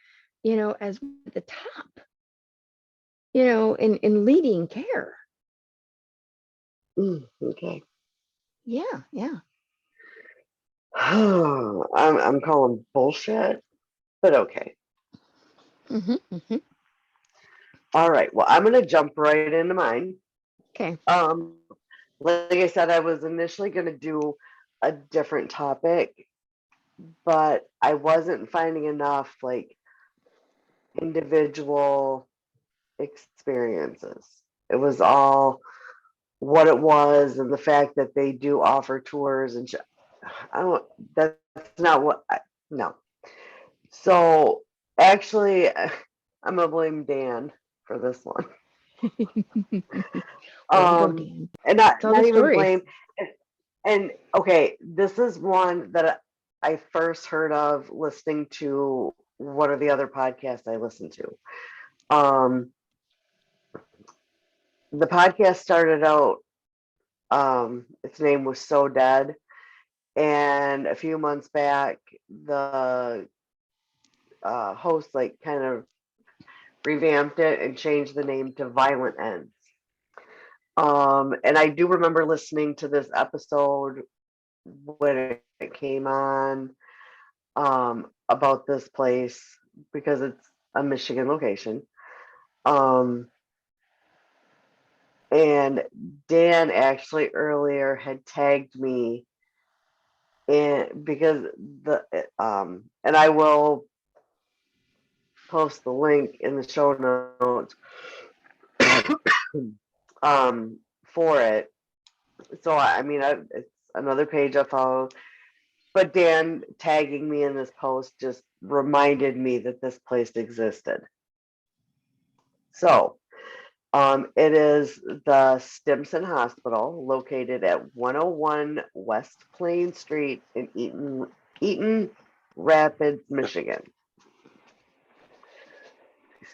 as at the top, in leading care. Okay. Yeah. I'm calling bullshit, but okay. Mm-hmm. All right. Well, I'm gonna jump right into mine. Okay. Um, like I said, I was initially going to do a different topic, but I wasn't finding enough like individual experiences. It was all what it was and the fact that they do offer tours and I don't, that's not what I, no. So actually, I'm gonna blame Dan for this one. Way to go, Um, Dan. and not Tell the not even story. blame. And okay, this is one that I first heard of listening to one of the other podcasts I listened to. Um, the podcast started out, its name was So Dead, and a few months back, the host like kind of revamped it and changed the name to Violent Ends. And I do remember listening to this episode when it came on, about this place because it's a Michigan location. Um, and Dan actually earlier had tagged me in because and I will post the link in the show notes for it. So I mean, it's another page I follow, but Dan tagging me in this post just reminded me that this place existed. So it is the Stimson Hospital located at 101 West Plain Street in Eaton Rapids, Michigan.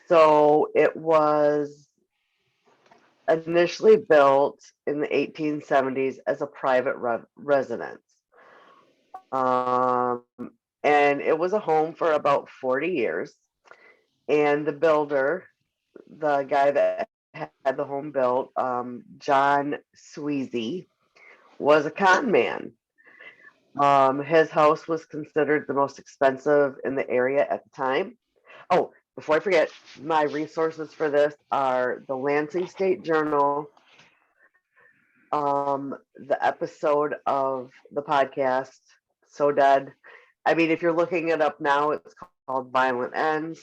So it was initially built in the 1870s as a private residence. Um, and it was a home for about 40 years. And the builder, the guy that had the home built, John Sweezy, was a con man. His house was considered the most expensive in the area at the time. Oh, before I forget, my resources for this are the Lansing State Journal, the episode of the podcast, So Dead. I mean, if you're looking it up now, it's called Violent Ends.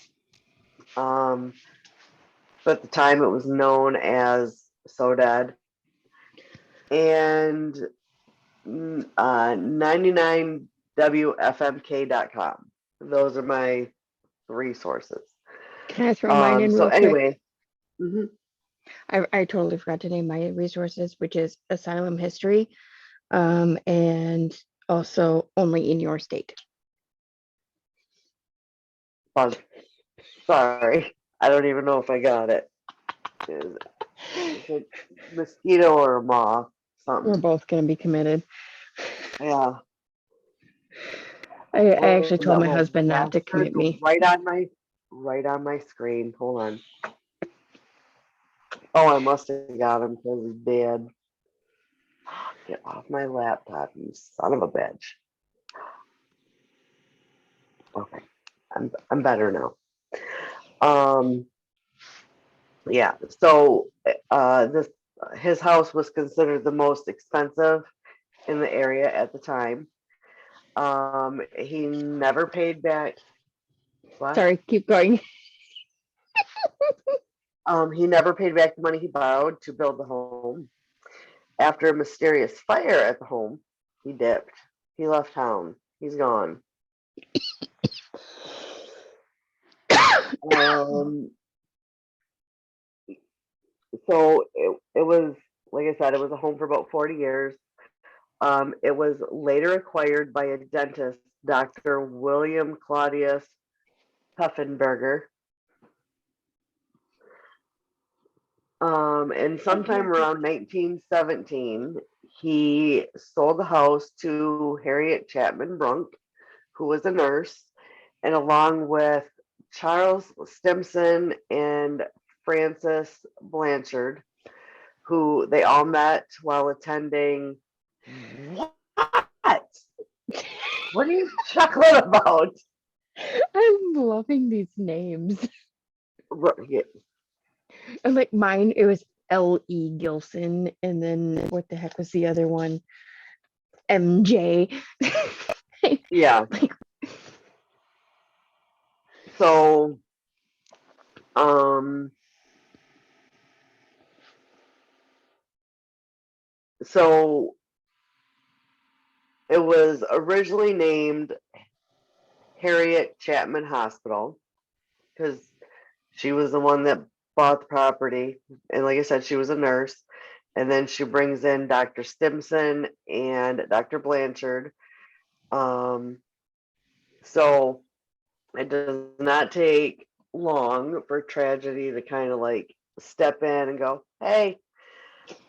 But at the time it was known as So Dead. And 99wfmk.com. Those are my resources. Can I throw mine in So real quick? anyway, mhm. I totally forgot to name my resources, which is Asylum History, and also Only in Your State. Bug. Sorry, I don't even know if I got it. Is it mosquito or a moth? We're Something. both going to be committed. Yeah. I actually And told that my little husband not to bastard commit me. right on my screen. Hold on. Oh, I must have got him because he's dead. Get off my laptop, you son of a bitch. Okay, I'm better now. Yeah. So this his house was considered the most expensive in the area at the time. He never paid back. What? Sorry, keep going. He never paid back the money he borrowed to build the home. After a mysterious fire at the home, he dipped. He left town. He's gone. Um, so it was, like I said, it was a home for about 40 years. It was later acquired by a dentist, Dr. William Claudius Puffenberger. And sometime around 1917, he sold the house to Harriet Chapman Brunk, who was a nurse, and along with Charles Stimson and Frances Blanchard, who they all met while attending. What? What are you chuckling about? I'm loving these names. Yeah. And like mine, it was L.E. Gilson, and then what the heck was the other one? M.J. Yeah. Like, So, um, so it was originally named Harriet Chapman Hospital because she was the one that bought the property. And like I said, she was a nurse. And then she brings in Dr. Stimson and Dr. Blanchard. So it does not take long for tragedy to kind of like step in and go, hey,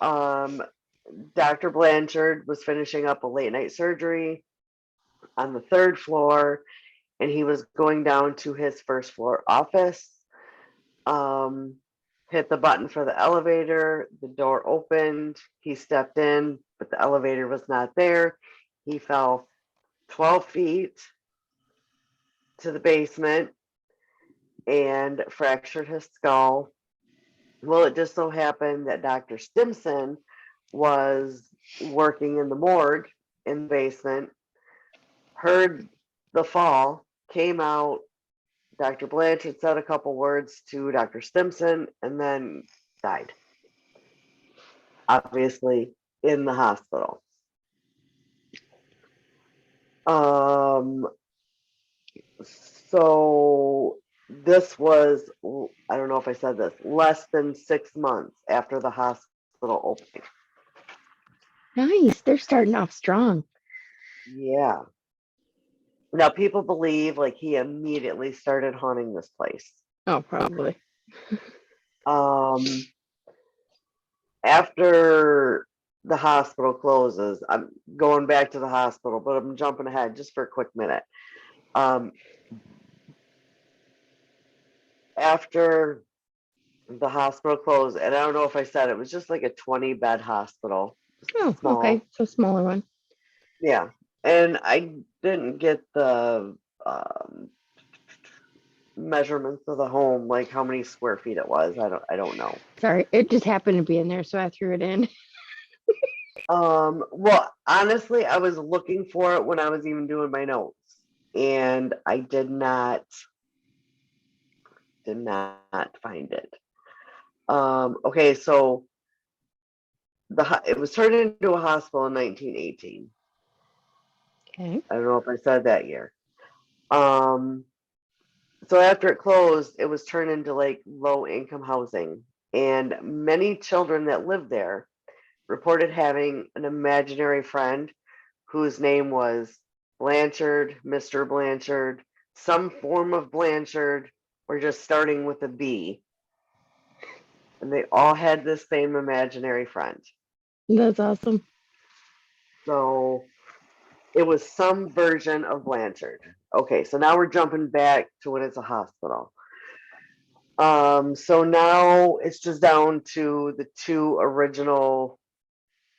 Dr. Blanchard was finishing up a late night surgery on the third floor, and he was going down to his first floor office. Um, hit the button for the elevator. The door opened. He stepped in, but the elevator was not there. He fell 12 feet to the basement and fractured his skull. Well, it just so happened that Dr. Stimson was working in the morgue in the basement, heard the fall, came out. Dr. Blanchard said a couple words to Dr. Stimson and then died. Obviously, in the hospital. So this was, I don't know if I said this, less than 6 months after the hospital opening. nice. They're starting off strong. Yeah. Now people believe like he immediately started haunting this place. Oh, probably. After the hospital closes, I'm going back to the hospital, but I'm jumping ahead just for a quick minute. After the hospital closed, and I don't know if I said it was just like a 20-bed hospital. Oh, Small. okay. So smaller one. Yeah. And I didn't get the measurements of the home, like how many square feet it was. I don't know. Sorry, it just happened to be in there, so I threw it in. Well, honestly, I was looking for it when I was even doing my notes, and I did not find it. Okay, so it was turned into a hospital in 1918. Okay. I don't know if I said that year. So after it closed, it was turned into like low income housing, and many children that lived there reported having an imaginary friend whose name was Blanchard, Mr. Blanchard, some form of Blanchard, or just starting with a B. And they all had this same imaginary friend. That's awesome. So it was some version of Blanchard. Okay, so now we're jumping back to when it's a hospital. So now it's just down to the two original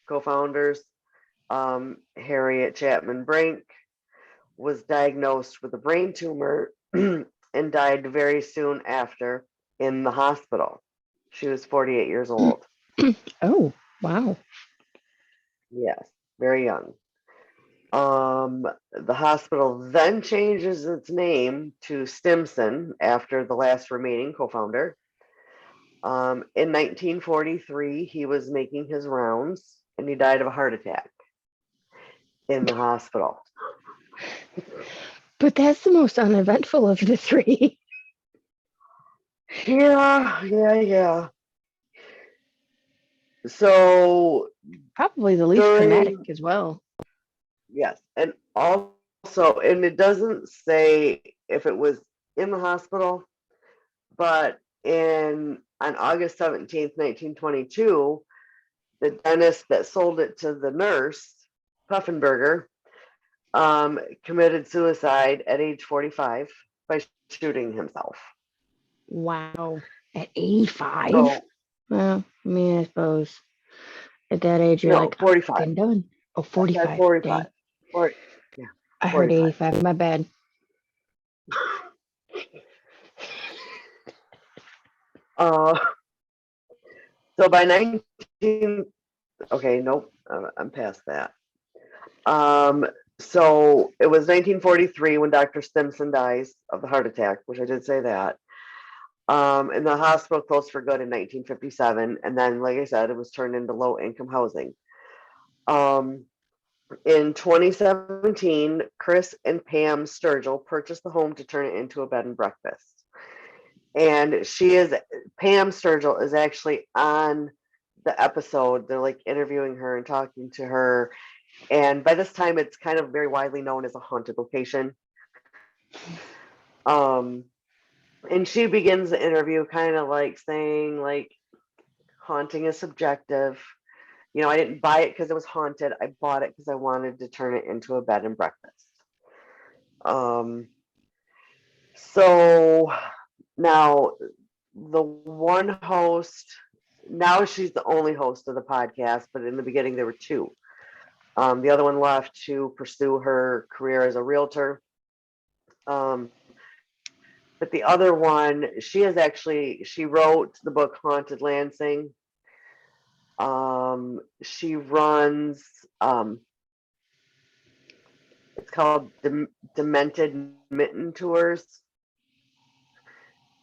co-founders. Harriet Chapman Brink was diagnosed with a brain tumor and died very soon after in the hospital. She was 48 years old. Oh, wow. Yes, very young. The hospital then changes its name to Stimson after the last remaining co-founder. In 1943, he was making his rounds and he died of a heart attack in the hospital. But that's the most uneventful of the three. Yeah. So Probably the least traumatic as well. yes, and also, and it doesn't say if it was in the hospital, but on August 17th, 1922, the dentist that sold it to the nurse, Puffenberger, committed suicide at age 45 by shooting himself. Wow. At 85? So, Well, I mean, I suppose at that age, you're no, like, I'm 45. fucking done. Oh, I said 45. 45. Dang. Yeah, I heard 45. 85. My bad. Uh, So by 19, okay, nope, I'm past that. Um, so it was 1943 when Dr. Stimson dies of the heart attack, which I did say that. And the hospital closed for good in 1957. And then, like I said, it was turned into low income housing. Um, in 2017, Chris and Pam Sturgill purchased the home to turn it into a bed and breakfast. And Pam Sturgill is actually on the episode. They're like interviewing her and talking to her. And by this time, it's kind of very widely known as a haunted location. Um, and she begins the interview kind of like saying, like, haunting is subjective. You know, I didn't buy it because it was haunted. I bought it because I wanted to turn it into a bed and breakfast. Um, so now the one host, now she's the only host of the podcast, but in the beginning there were two. The other one left to pursue her career as a realtor. Um, but the other one, she wrote the book Haunted Lansing. She runs, it's called Demented Mitten Tours.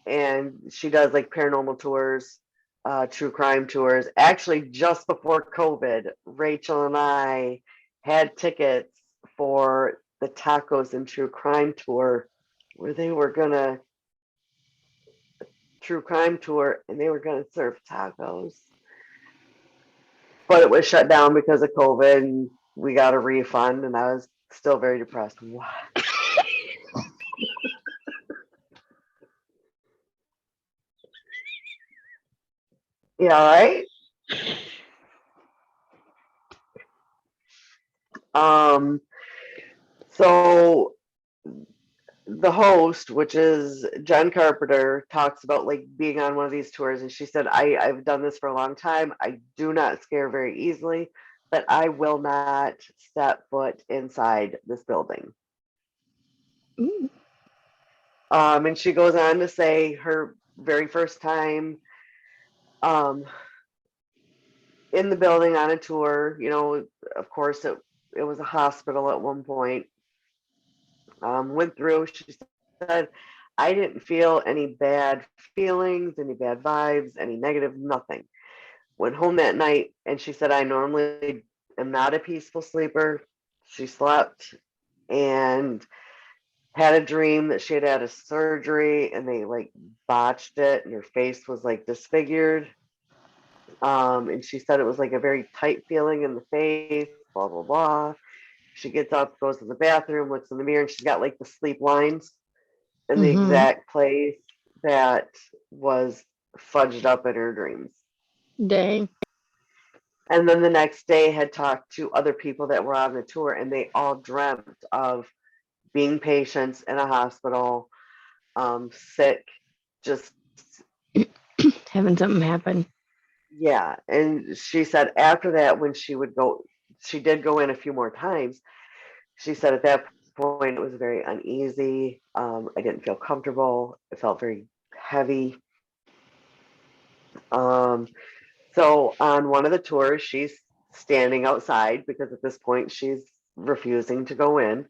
And she does like paranormal tours, true crime tours. Actually, just before COVID, Rachel and I had tickets for the tacos and true crime tour, where they were gonna true crime tour and they were gonna serve tacos, but it was shut down because of COVID, and we got a refund, and I was still very depressed. What? Yeah, right. Um, so the host, which is Jen Carpenter, talks about like being on one of these tours, and she said, I've done this for a long time. I do not scare very easily, but I will not step foot inside this building. Ooh. And she goes on to say her very first time um, in the building on a tour, you know, of course, it was a hospital at one point. Went through, she said, I didn't feel any bad feelings, any bad vibes, any negative, nothing. Went home that night and she said, I normally am not a peaceful sleeper. She slept and had a dream that she had had a surgery and they like botched it and her face was like disfigured. And she said it was like a very tight feeling in the face, blah, blah, blah. She gets up, goes to the bathroom, looks in the mirror, and she's got like the sleep lines in the Mm-hmm. exact place that was fudged up in her dreams. Dang. And then the next day had talked to other people that were on the tour, and they all dreamt of being patients in a hospital, sick, just Having something happen. yeah. And she said after that, when she would go, she did go in a few more times. She said at that point it was very uneasy. I didn't feel comfortable. It felt very heavy. Um, so on one of the tours, she's standing outside because at this point she's refusing to go in.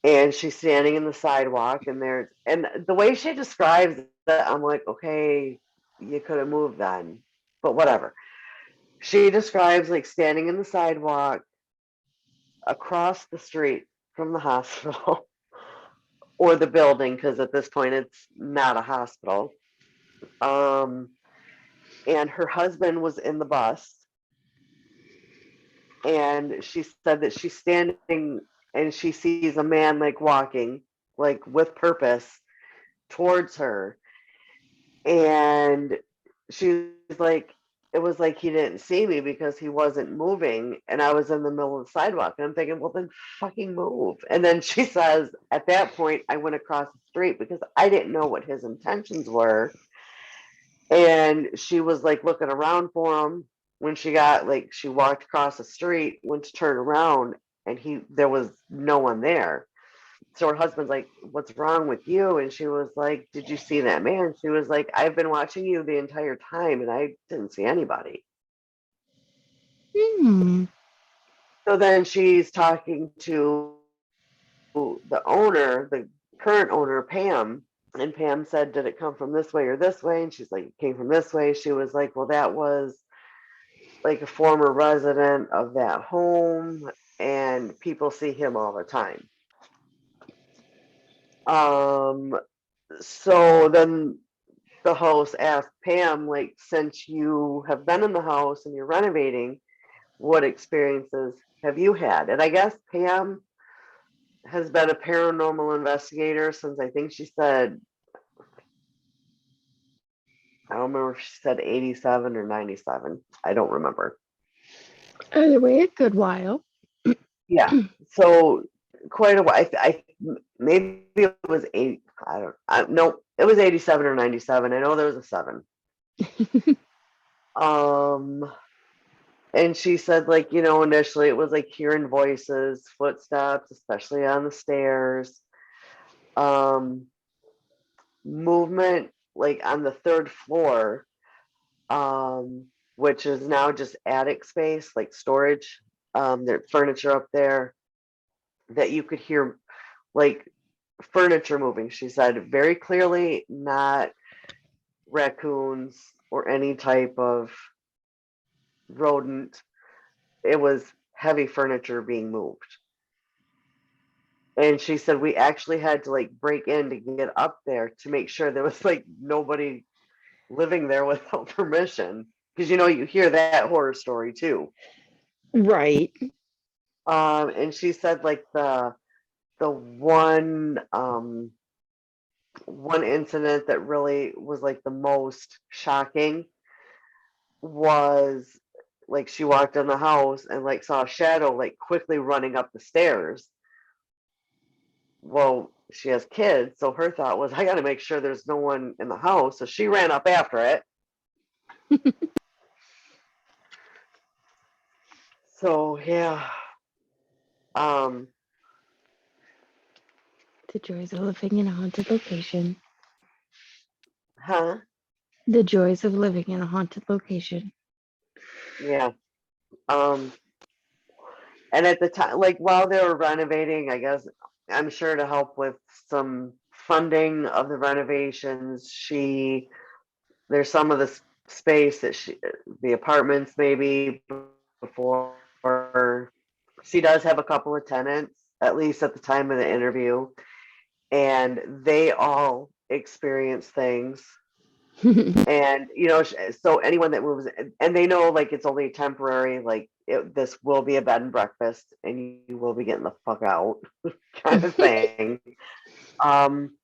And she's standing in the sidewalk, and the way she describes it, I'm like, okay, you could have moved then, but whatever. She describes like standing in the sidewalk across the street from the hospital or the building, because at this point it's not a hospital. Um, and her husband was in the bus, and she said that she's standing and she sees a man like walking, like with purpose towards her. And she's like, it was like he didn't see me because he wasn't moving and I was in the middle of the sidewalk. And I'm thinking, well, then fucking move. And then she says, at that point, I went across the street because I didn't know what his intentions were. And she was like looking around for him when she walked across the street, went to turn around, and there was no one there. So her husband's like, "What's wrong with you?" And she was like, "Did you see that man?" She was like, "I've been watching you the entire time and I didn't see anybody." Hmm. So then she's talking to the owner, the current owner, Pam. And Pam said, "Did it come from this way or this way?" And she's like, "It came from this way." She was like, "Well, that was like a former resident of that home, and people see him all the time." Um, so then the host asked Pam, like, "Since you have been in the house and you're renovating, what experiences have you had?" And I guess Pam has been a paranormal investigator since, I think she said, I don't remember if she said 87 or 97. I don't remember. Either way, a good while. Yeah. So quite a while. Maybe it was eight. I don't. No, it was 87 or 97. I know there was a seven. Um, and she said, like, initially it was like hearing voices, footsteps, especially on the stairs. Um, movement like on the third floor, which is now just attic space, like storage. There's furniture up there that you could hear, like furniture moving. She said very clearly, not raccoons or any type of rodent. It was heavy furniture being moved. And she said we actually had to like break in to get up there to make sure there was like nobody living there without permission. Because you hear that horror story too. Right. And she said like the one incident that really was like the most shocking was like she walked in the house and like saw a shadow like quickly running up the stairs. Well, she has kids, so her thought was, I got to make sure there's no one in the house. So she ran up after it. So yeah, um, The joys of living in a haunted location. huh? The joys of living in a haunted location. Yeah. Um, and at the time, like while they were renovating, I guess I'm sure to help with some funding of the renovations, there's some of the space that the apartments maybe before she does have a couple of tenants, at least at the time of the interview, and they all experience things. And so anyone that moves, and they know like it's only temporary, like this will be a bed and breakfast and you will be getting the fuck out kind of thing. um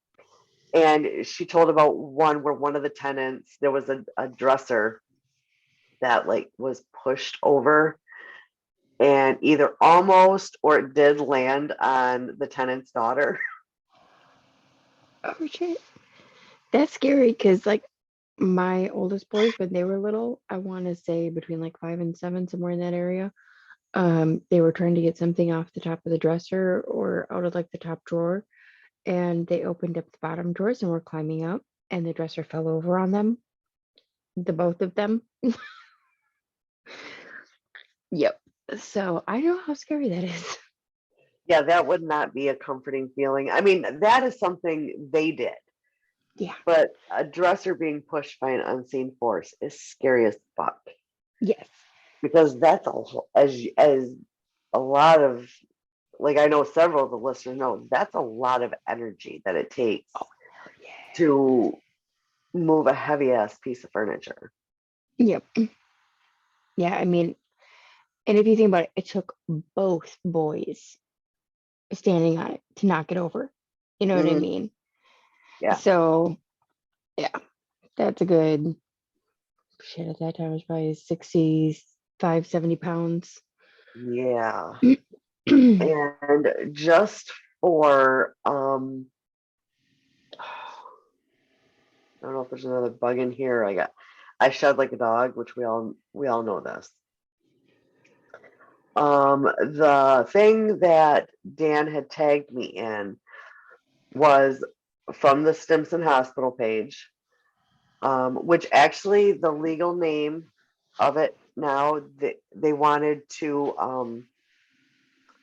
and she told about one where one of the tenants, there was a dresser that like was pushed over and either almost or it did land on the tenant's daughter. Oh shit. That's scary because like my oldest boys when they were little, I want to say between like 5 and 7, somewhere in that area. They were trying to get something off the top of the dresser or out of like the top drawer, and they opened up the bottom drawers and were climbing up, and the dresser fell over on them, the both of them. Yep. So I know how scary that is. Yeah, that would not be a comforting feeling. I mean, that is something they did, Yeah. but a dresser being pushed by an unseen force is scary as fuck, Yes. because that's as a lot of, like, I know several of the listeners know, that's a lot of energy that it takes Oh hell yeah. to move a heavy ass piece of furniture. Yep. Yeah. I mean, and if you think about it, it took both boys standing on it to knock it over. You know what I Hmm. mean? Yeah. So yeah, that's a good shit. At that time, it was probably 65, 70 pounds. Yeah. And just for I don't know if there's another bug in here. I shed like a dog, which we all know this. The thing that Dan had tagged me in was from the Stimson Hospital page, which actually the legal name of it now, they wanted to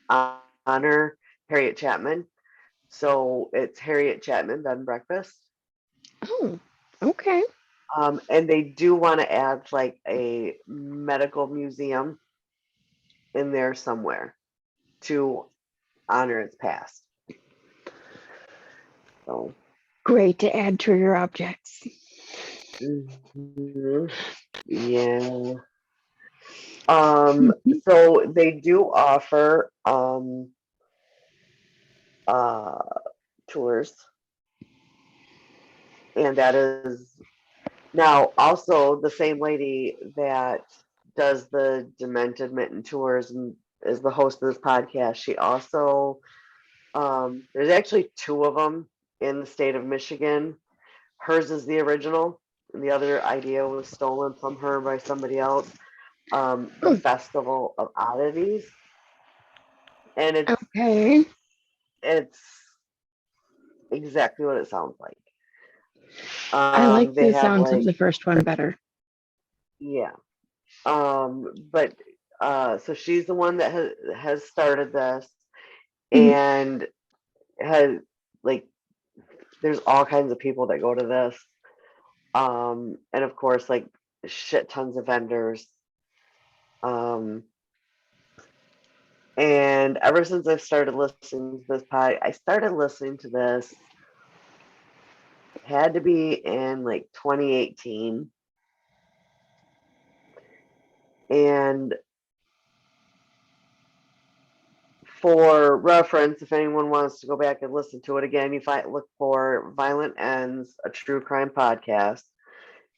honor Harriet Chapman. So it's Harriet Chapman Bed and Breakfast. Oh, okay. And they do want to add like a medical museum in there somewhere to honor its past. So, Great to add trigger objects. mhm, yeah. So they do offer uh tours, and that is now also the same lady that does the Demented Mitten tours and is the host of this podcast. She also there's actually two of them in the state of Michigan. Hers is the original, and the other idea was stolen from her by somebody else. The Hmm, Festival of Oddities, and okay. it's exactly what it sounds like. I like They the have sounds of like, the first one better. yeah. But so she's the one that has started this, Mhm. and has like there's all kinds of people that go to this. And of course, like shit tons of vendors. Um, and ever since I've started listening to this I started listening to this, had to be in like 2018. And for reference, if anyone wants to go back and listen to it again, you find look for Violent Ends, a true crime podcast.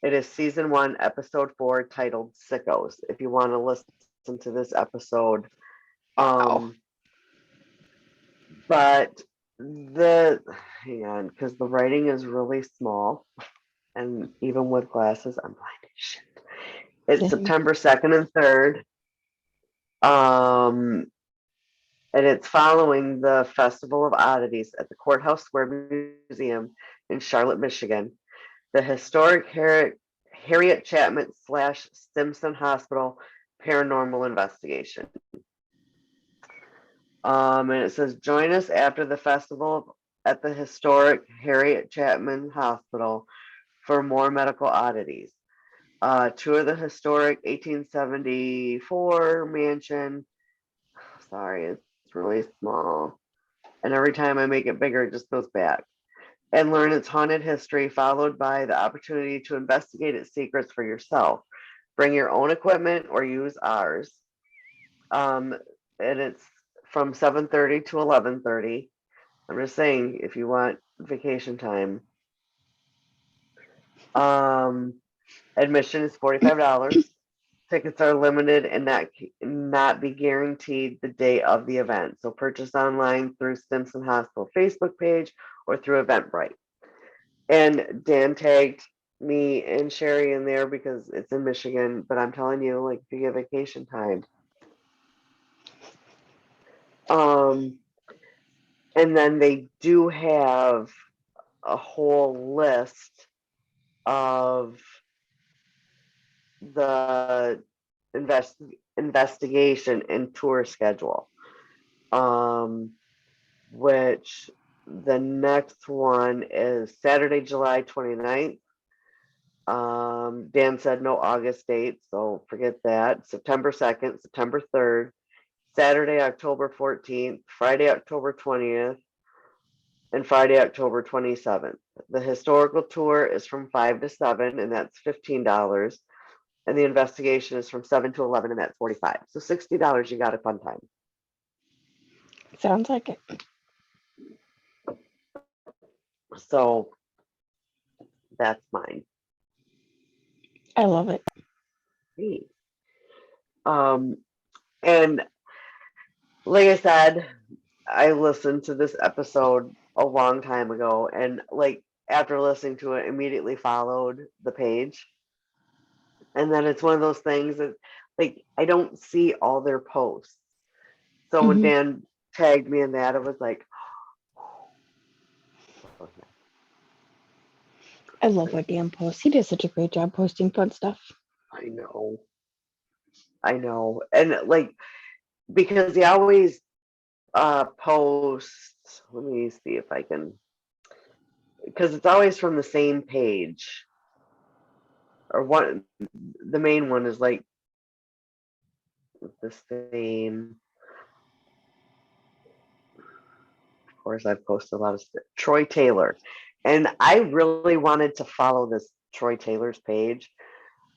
It is season 1, episode 4, titled Sickos. If you want to listen to this episode, Wow. um, but the hang on, because the writing is really small, and even with glasses, I'm blind as shit. It's Same. September 2nd and 3rd. Um, and it's following the Festival of Oddities at the Courthouse Square Museum in Charlotte, Michigan. The historic Harriet Chapman / Stimson Hospital paranormal investigation. And it says, join us after the festival at the historic Harriet Chapman Hospital for more medical oddities. Tour the historic 1874 mansion. Sorry, it's really small. And every time I make it bigger, it just goes back. And learn its haunted history, followed by the opportunity to investigate its secrets for yourself. Bring your own equipment or use ours. Um, and it's from 7:30 to 11:30. I'm just saying, if you want vacation time. Um, Admission is $45. Tickets are limited and not be guaranteed the day of the event. So purchase online through Stimson Hospital Facebook page or through Eventbrite. And Dan tagged me and Sherry in there because it's in Michigan. But I'm telling you, like, if you get vacation time, um, and then they do have a whole list of the invest investigation and tour schedule. Um, which the next one is Saturday, July 29th. Dan said no August date, so forget that. September 2nd, September 3rd, Saturday, October 14th, Friday, October 20th, and Friday, October 27th. The historical tour is from 5 to 7, and that's $15. And the investigation is from 7 to 11, and that's 45. So $60, you got a fun time. Sounds like it. So that's mine. I love it. Um, and like I said, I listened to this episode a long time ago, and like after listening to it, immediately followed the page. And then it's one of those things that, like, I don't see all their posts. So when Hmm. Dan tagged me in that, it was like, I love what Dan posts. He does such a great job posting fun stuff. I know. I know. And like, because he always posts, let me see if I can, because it's always from the same page. Or one, the main one is like the same. Of course, I've posted a lot of stuff. Troy Taylor. And I really wanted to follow this Troy Taylor's page.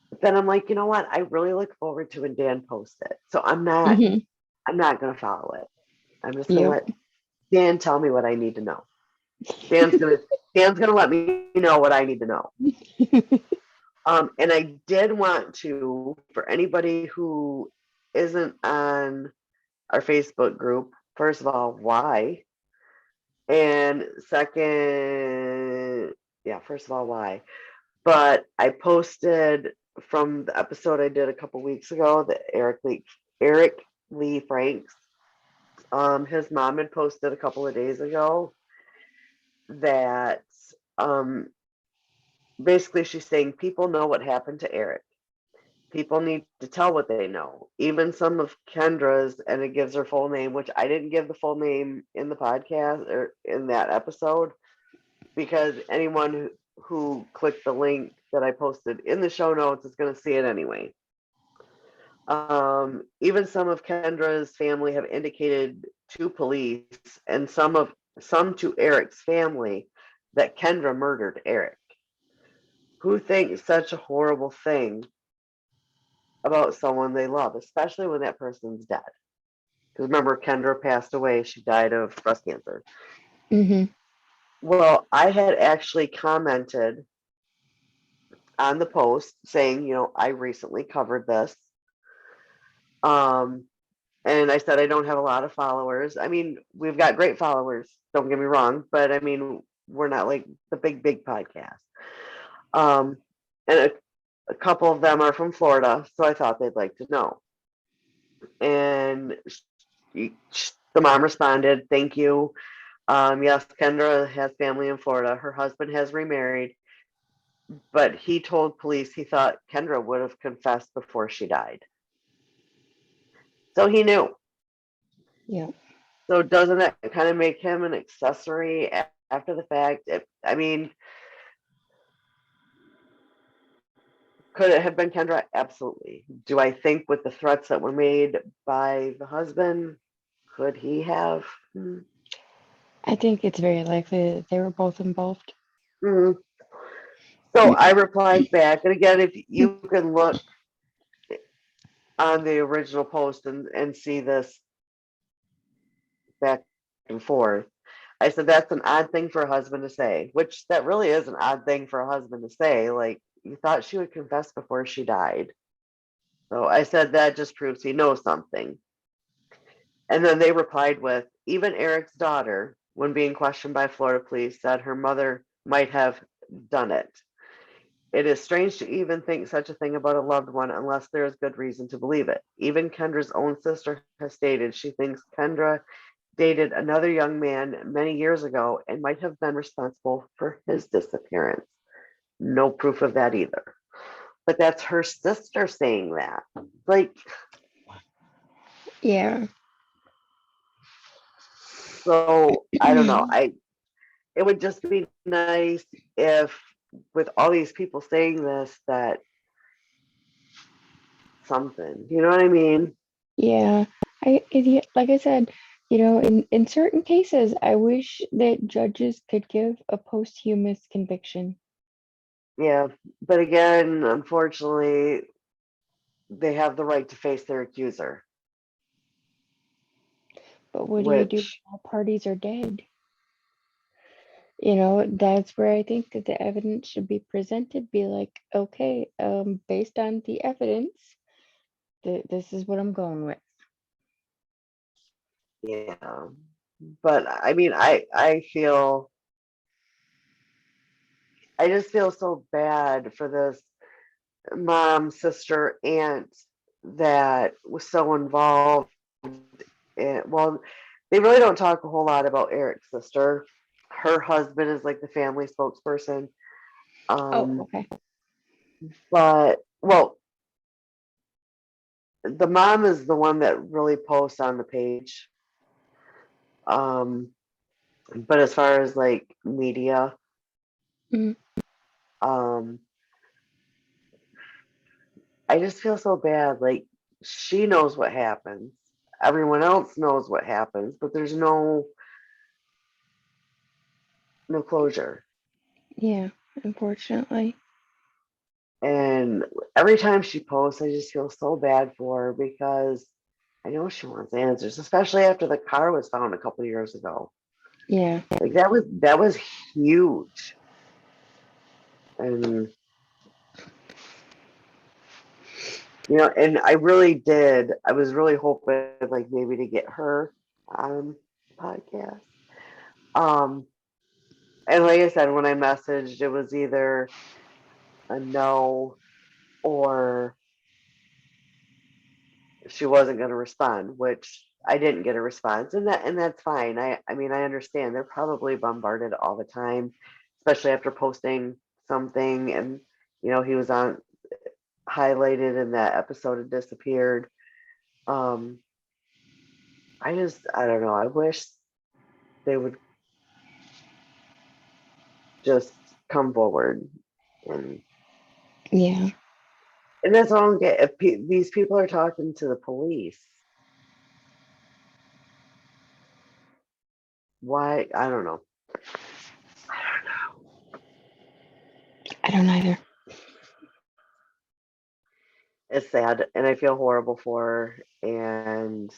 But then I'm like, you know what? I really look forward to when Dan posts it. So Hmm. I'm not gonna follow it. I'm just gonna Yep. let Dan tell me what I need to know. Dan's gonna Dan's gonna let me know what I need to know. And I did want to, for anybody who isn't on our Facebook group, first of all, why? And second, yeah, first of all, why? But I posted from the episode I did a couple weeks ago, that Eric Lee Franks. His mom had posted a couple of days ago that um basically she's saying people know what happened to Eric. People need to tell what they know. Even some of Kendra's, and it gives her full name, which I didn't give the full name in the podcast or in that episode, because anyone who clicked the link that I posted in the show notes is going to see it anyway. Even some of Kendra's family have indicated to police, and some to Eric's family, that Kendra murdered Eric. Who thinks such a horrible thing about someone they love, especially when that person's dead? Because remember, Kendra passed away. She died of breast cancer. Hmm. Well, I had actually commented on the post saying, I recently covered this. Um, and I said, I don't have a lot of followers. I mean, we've got great followers, don't get me wrong, but I mean, we're not like the big podcast. Um, and a couple of them are from Florida, so I thought they'd like to know. And the mom responded, thank you. Yes, Kendra has family in Florida. Her husband has remarried, but he told police he thought Kendra would have confessed before she died. So he knew. Yeah. So doesn't that kind of make him an accessory after the fact? I mean, could it have been Kendra? Absolutely. Do I think with the threats that were made by the husband, could he have? I think it's very likely that they were both involved. Mm. So I replied back, and again, if you can look on the original post and see this back and forth, I said that's an odd thing for a husband to say, which that really is an odd thing for a husband to say. Like, you thought she would confess before she died. So I said that just proves he knows something. And then they replied with, even Eric's daughter, when being questioned by Florida police, said her mother might have done it. It is strange to even think such a thing about a loved one unless there is good reason to believe it. Even Kendra's own sister has stated she thinks Kendra dated another young man many years ago and might have been responsible for his disappearance. No proof of that either. But that's her sister saying that. Like, Yeah. so I don't know. It would just be nice if, with all these people saying this, that something, you know what I mean? Yeah. Like I said, in certain cases, I wish that judges could give a posthumous conviction. Yeah. But again, unfortunately, they have the right to face their accuser, But what do you do when which, all parties are dead? That's where I think that the evidence should be presented. Be like, okay, based on the evidence, this is what I'm going with. yeah. But I mean, I just feel so bad for this mom, sister, aunt that was so involved. Well, they really don't talk a whole lot about Eric's sister. Her husband is like the family spokesperson. Oh, okay. But well, the mom is the one that really posts on the page. Um, but as far as like media, Mhm. um, I just feel so bad. Like she knows what happens. Everyone else knows what happens, but there's no closure. Yeah, unfortunately. And every time she posts, I just feel so bad for her because I know she wants answers, especially after the car was found a couple years ago. Yeah. Like that was huge. And and I really did. I was really hoping like maybe to get her on the podcast. Um, and like I said, when I messaged, it was either a no or she wasn't going to respond, which I didn't get a response, and that's fine. I mean I understand they're probably bombarded all the time, especially after posting something, and he was on highlighted and that episode had disappeared. Um, I don't know. I wish they would just come forward, and Yeah. and that's all I don't get. If these people are talking to the police, why? I don't know. I don't either. It's sad, and I feel horrible for her. And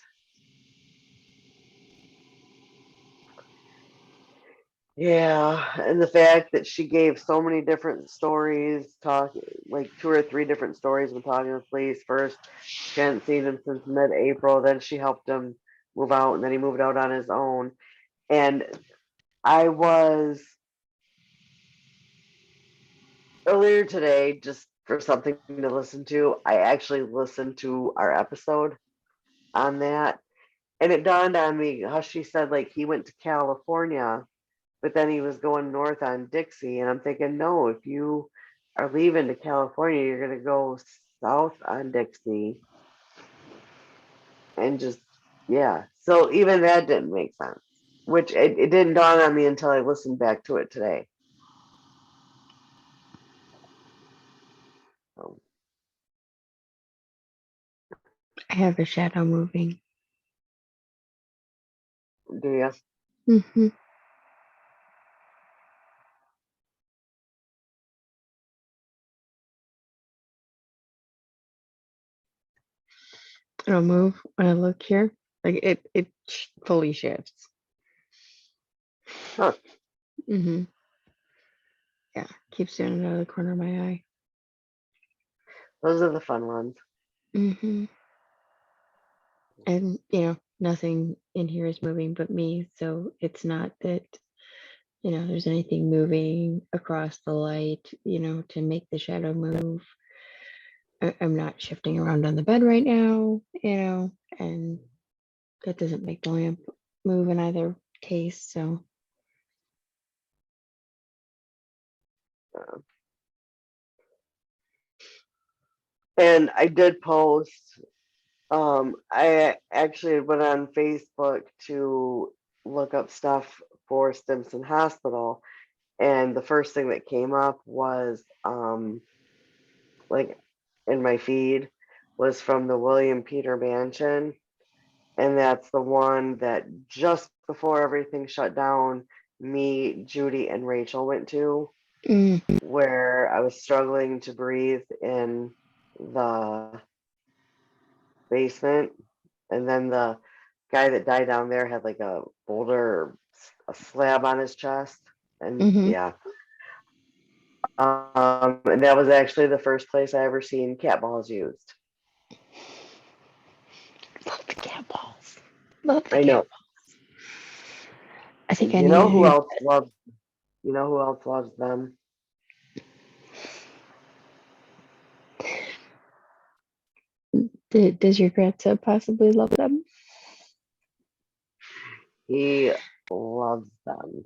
yeah, and the fact that she gave so many different stories, talk like two or three different stories when talking to the police. First, she hadn't seen him since mid-April. Then she helped him move out, and then he moved out on his own. And I was earlier today, just for something to listen to, I actually listened to our episode on that. And it dawned on me how she said, like, he went to California, but then he was going north on Dixie. And I'm thinking, no, if you are leaving to California, you're going to go south on Dixie and just, yeah. So even that didn't make sense, which it didn't dawn on me until I listened back to it today. So, I have a shadow moving. do you? Hmm. It'll move when I look here. Like it fully shifts. Huh. Hmm. Yeah, keeps doing it out of the corner of my eye. Those are the fun ones. Hmm. And nothing in here is moving but me, so it's not that there's anything moving across the light, to make the shadow move. I'm not shifting around on the bed right now, and that doesn't make the lamp move in either case. So, Uh, and I did post. I actually went on Facebook to look up stuff for Stimson Hospital, and the first thing that came up was like in my feed was from the William Peter Mansion, and that's the one that just before everything shut down, me, Judy, and Rachel went to, mm, where I was struggling to breathe in the basement. And then the guy that died down there had like a boulder or a slab on his chest. And hmm. yeah. And that was actually the first place I ever seen cat balls used. Love the cat balls. Love the I cat know. balls. I think I You need know a who new. else loves them? Does your grandson possibly love them? He loves them.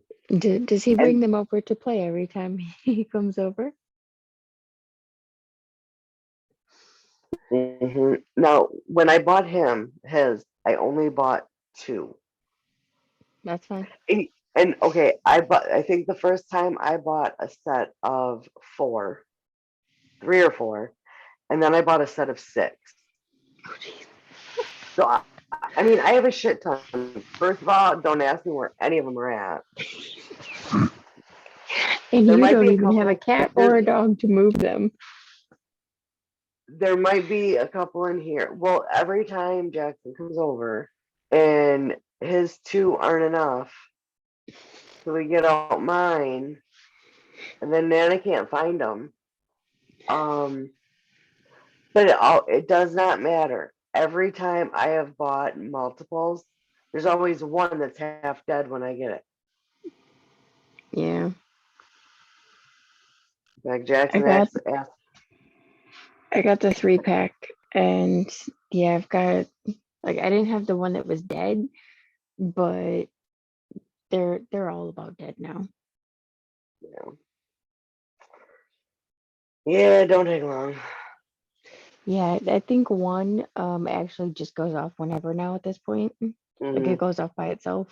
Does he And bring them over to play every time he comes over? now, when I bought him his, I only bought two. That's fine. And okay, I think the first time I bought a set of four, three or four, and then I bought a set of six. Oh, jeez. So I mean, I have a shit ton. First of all, don't ask me where any of them are at. And There you might don't be a even have a couple. cat or a dog to move them. There might be a couple in here. Well, every time Jackson comes over and his two aren't enough, so we get out mine, and then Nana can't find them. Um, but it does not matter. Every time I have bought multiples, there's always one that's half dead when I get it. Yeah. Like I Jackson got asked, I got the 3-pack, and yeah, I've got, like, I didn't have the one that was dead, but they're all about dead now. you know, yeah, don't take long. Yeah, I think one actually just goes off whenever now at this point. Like, it Hmm. goes off by itself.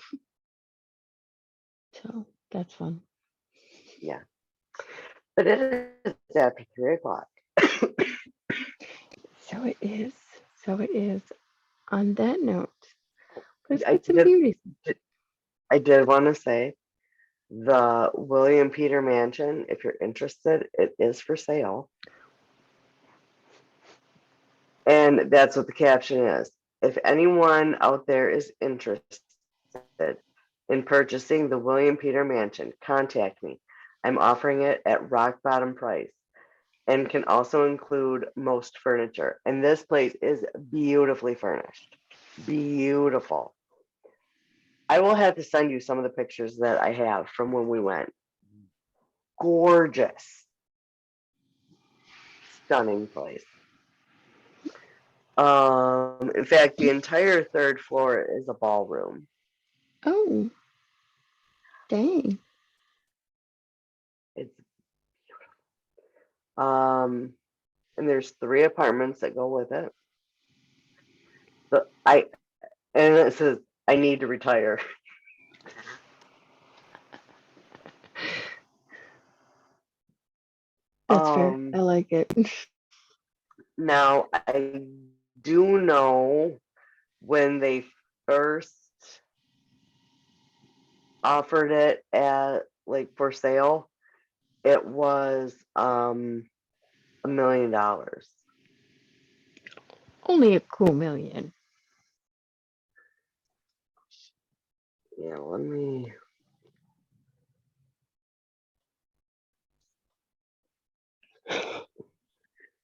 So that's fun. Yeah, but it is after 3 o'clock. So it is. So it is. On that note, let's I get some did, beauty. I did want to say the William Peter Mansion. If you're interested, it is for sale, and that's what the caption is. If anyone out there is interested in purchasing the William Peter Mansion, contact me. I'm offering it at rock bottom price and can also include most furniture. And this place is beautifully furnished. Beautiful. I will have to send you some of the pictures that I have from when we went. Gorgeous. Stunning place. In fact, the entire third floor is a ballroom. Oh, dang. It's and there's 3 apartments that go with it. So and it says I need to retire. That's fair. I like it. Now I do know when they first offered it at like for sale, it was $1 million. Only a cool million. Yeah, let me.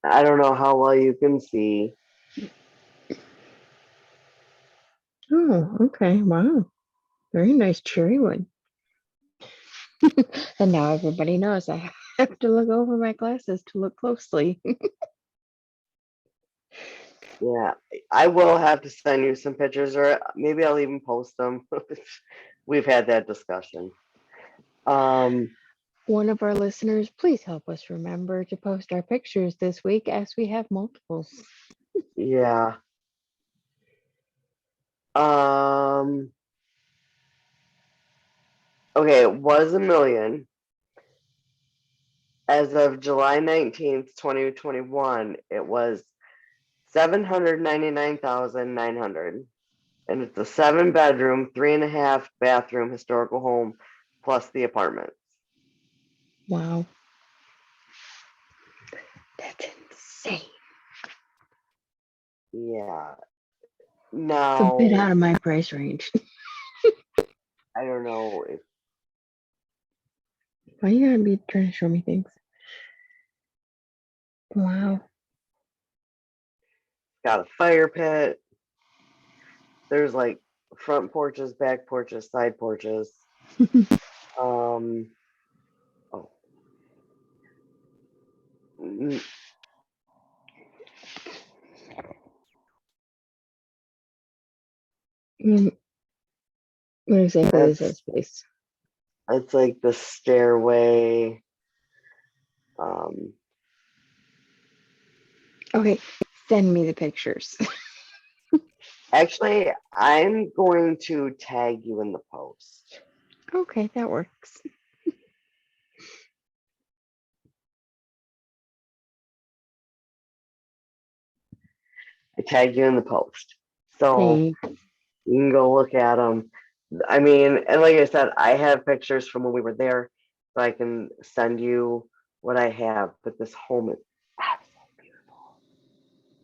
I don't know how well you can see. Oh, okay. Wow. Very nice cherry one. And now everybody knows I have to look over my glasses to look closely. Yeah, I will have to send you some pictures, or maybe I'll even post them. We've had that discussion. Um, One of our listeners, please help us remember to post our pictures this week as we have multiples. yeah. Um, okay, it was a million. As of July 19th, 2021, it was 799,900. And it's a 7 bedroom, 3.5 bathroom historical home plus the apartments. Wow. That's insane. Yeah. It's a bit Now, out of my price range. I don't know if Why you gotta be trying to show me things? Wow. it's got a fire pit. There's like front porches, back porches, side porches. Um, oh, mm, Mm, What exactly is That's this place? it's like the stairway. Um, Okay, send me the pictures. Actually, I'm going to tag you in the post. Okay, that works. I tagged you in the post. So Thank. you can go look at them. I mean, and like I said, I have pictures from when we were there, so I can send you what I have. But this home is absolutely beautiful.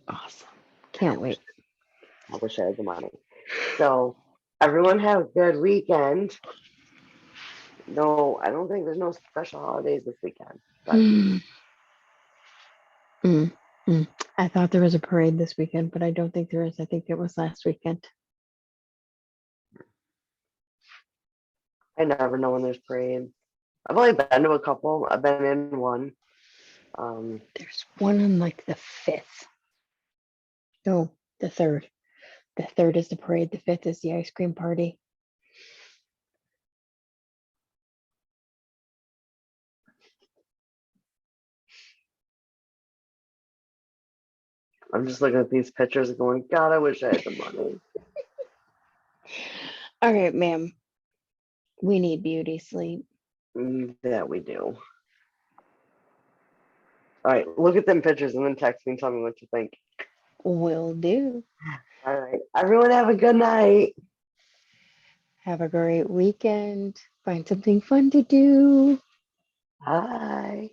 Awesome. And Can't wait. I wish I had the money. So everyone have a good weekend. No, I don't think there's no special holidays this weekend, but Mm, mm, mm. I thought there was a parade this weekend, but I don't think there is. I think it was last weekend. I never know when there's parades. I've only been to a couple. I've been in one. There's one on like the 5th. No, the 3rd. The 3rd is the parade. The 5th is the ice cream party. I'm just looking at these pictures and going, God, I wish I had the money. All right, ma'am. We need beauty sleep. That we do. All right, look at them pictures and then text me and tell me what you think. Will do. All right, everyone have a good night. Have a great weekend. Find something fun to do. Bye.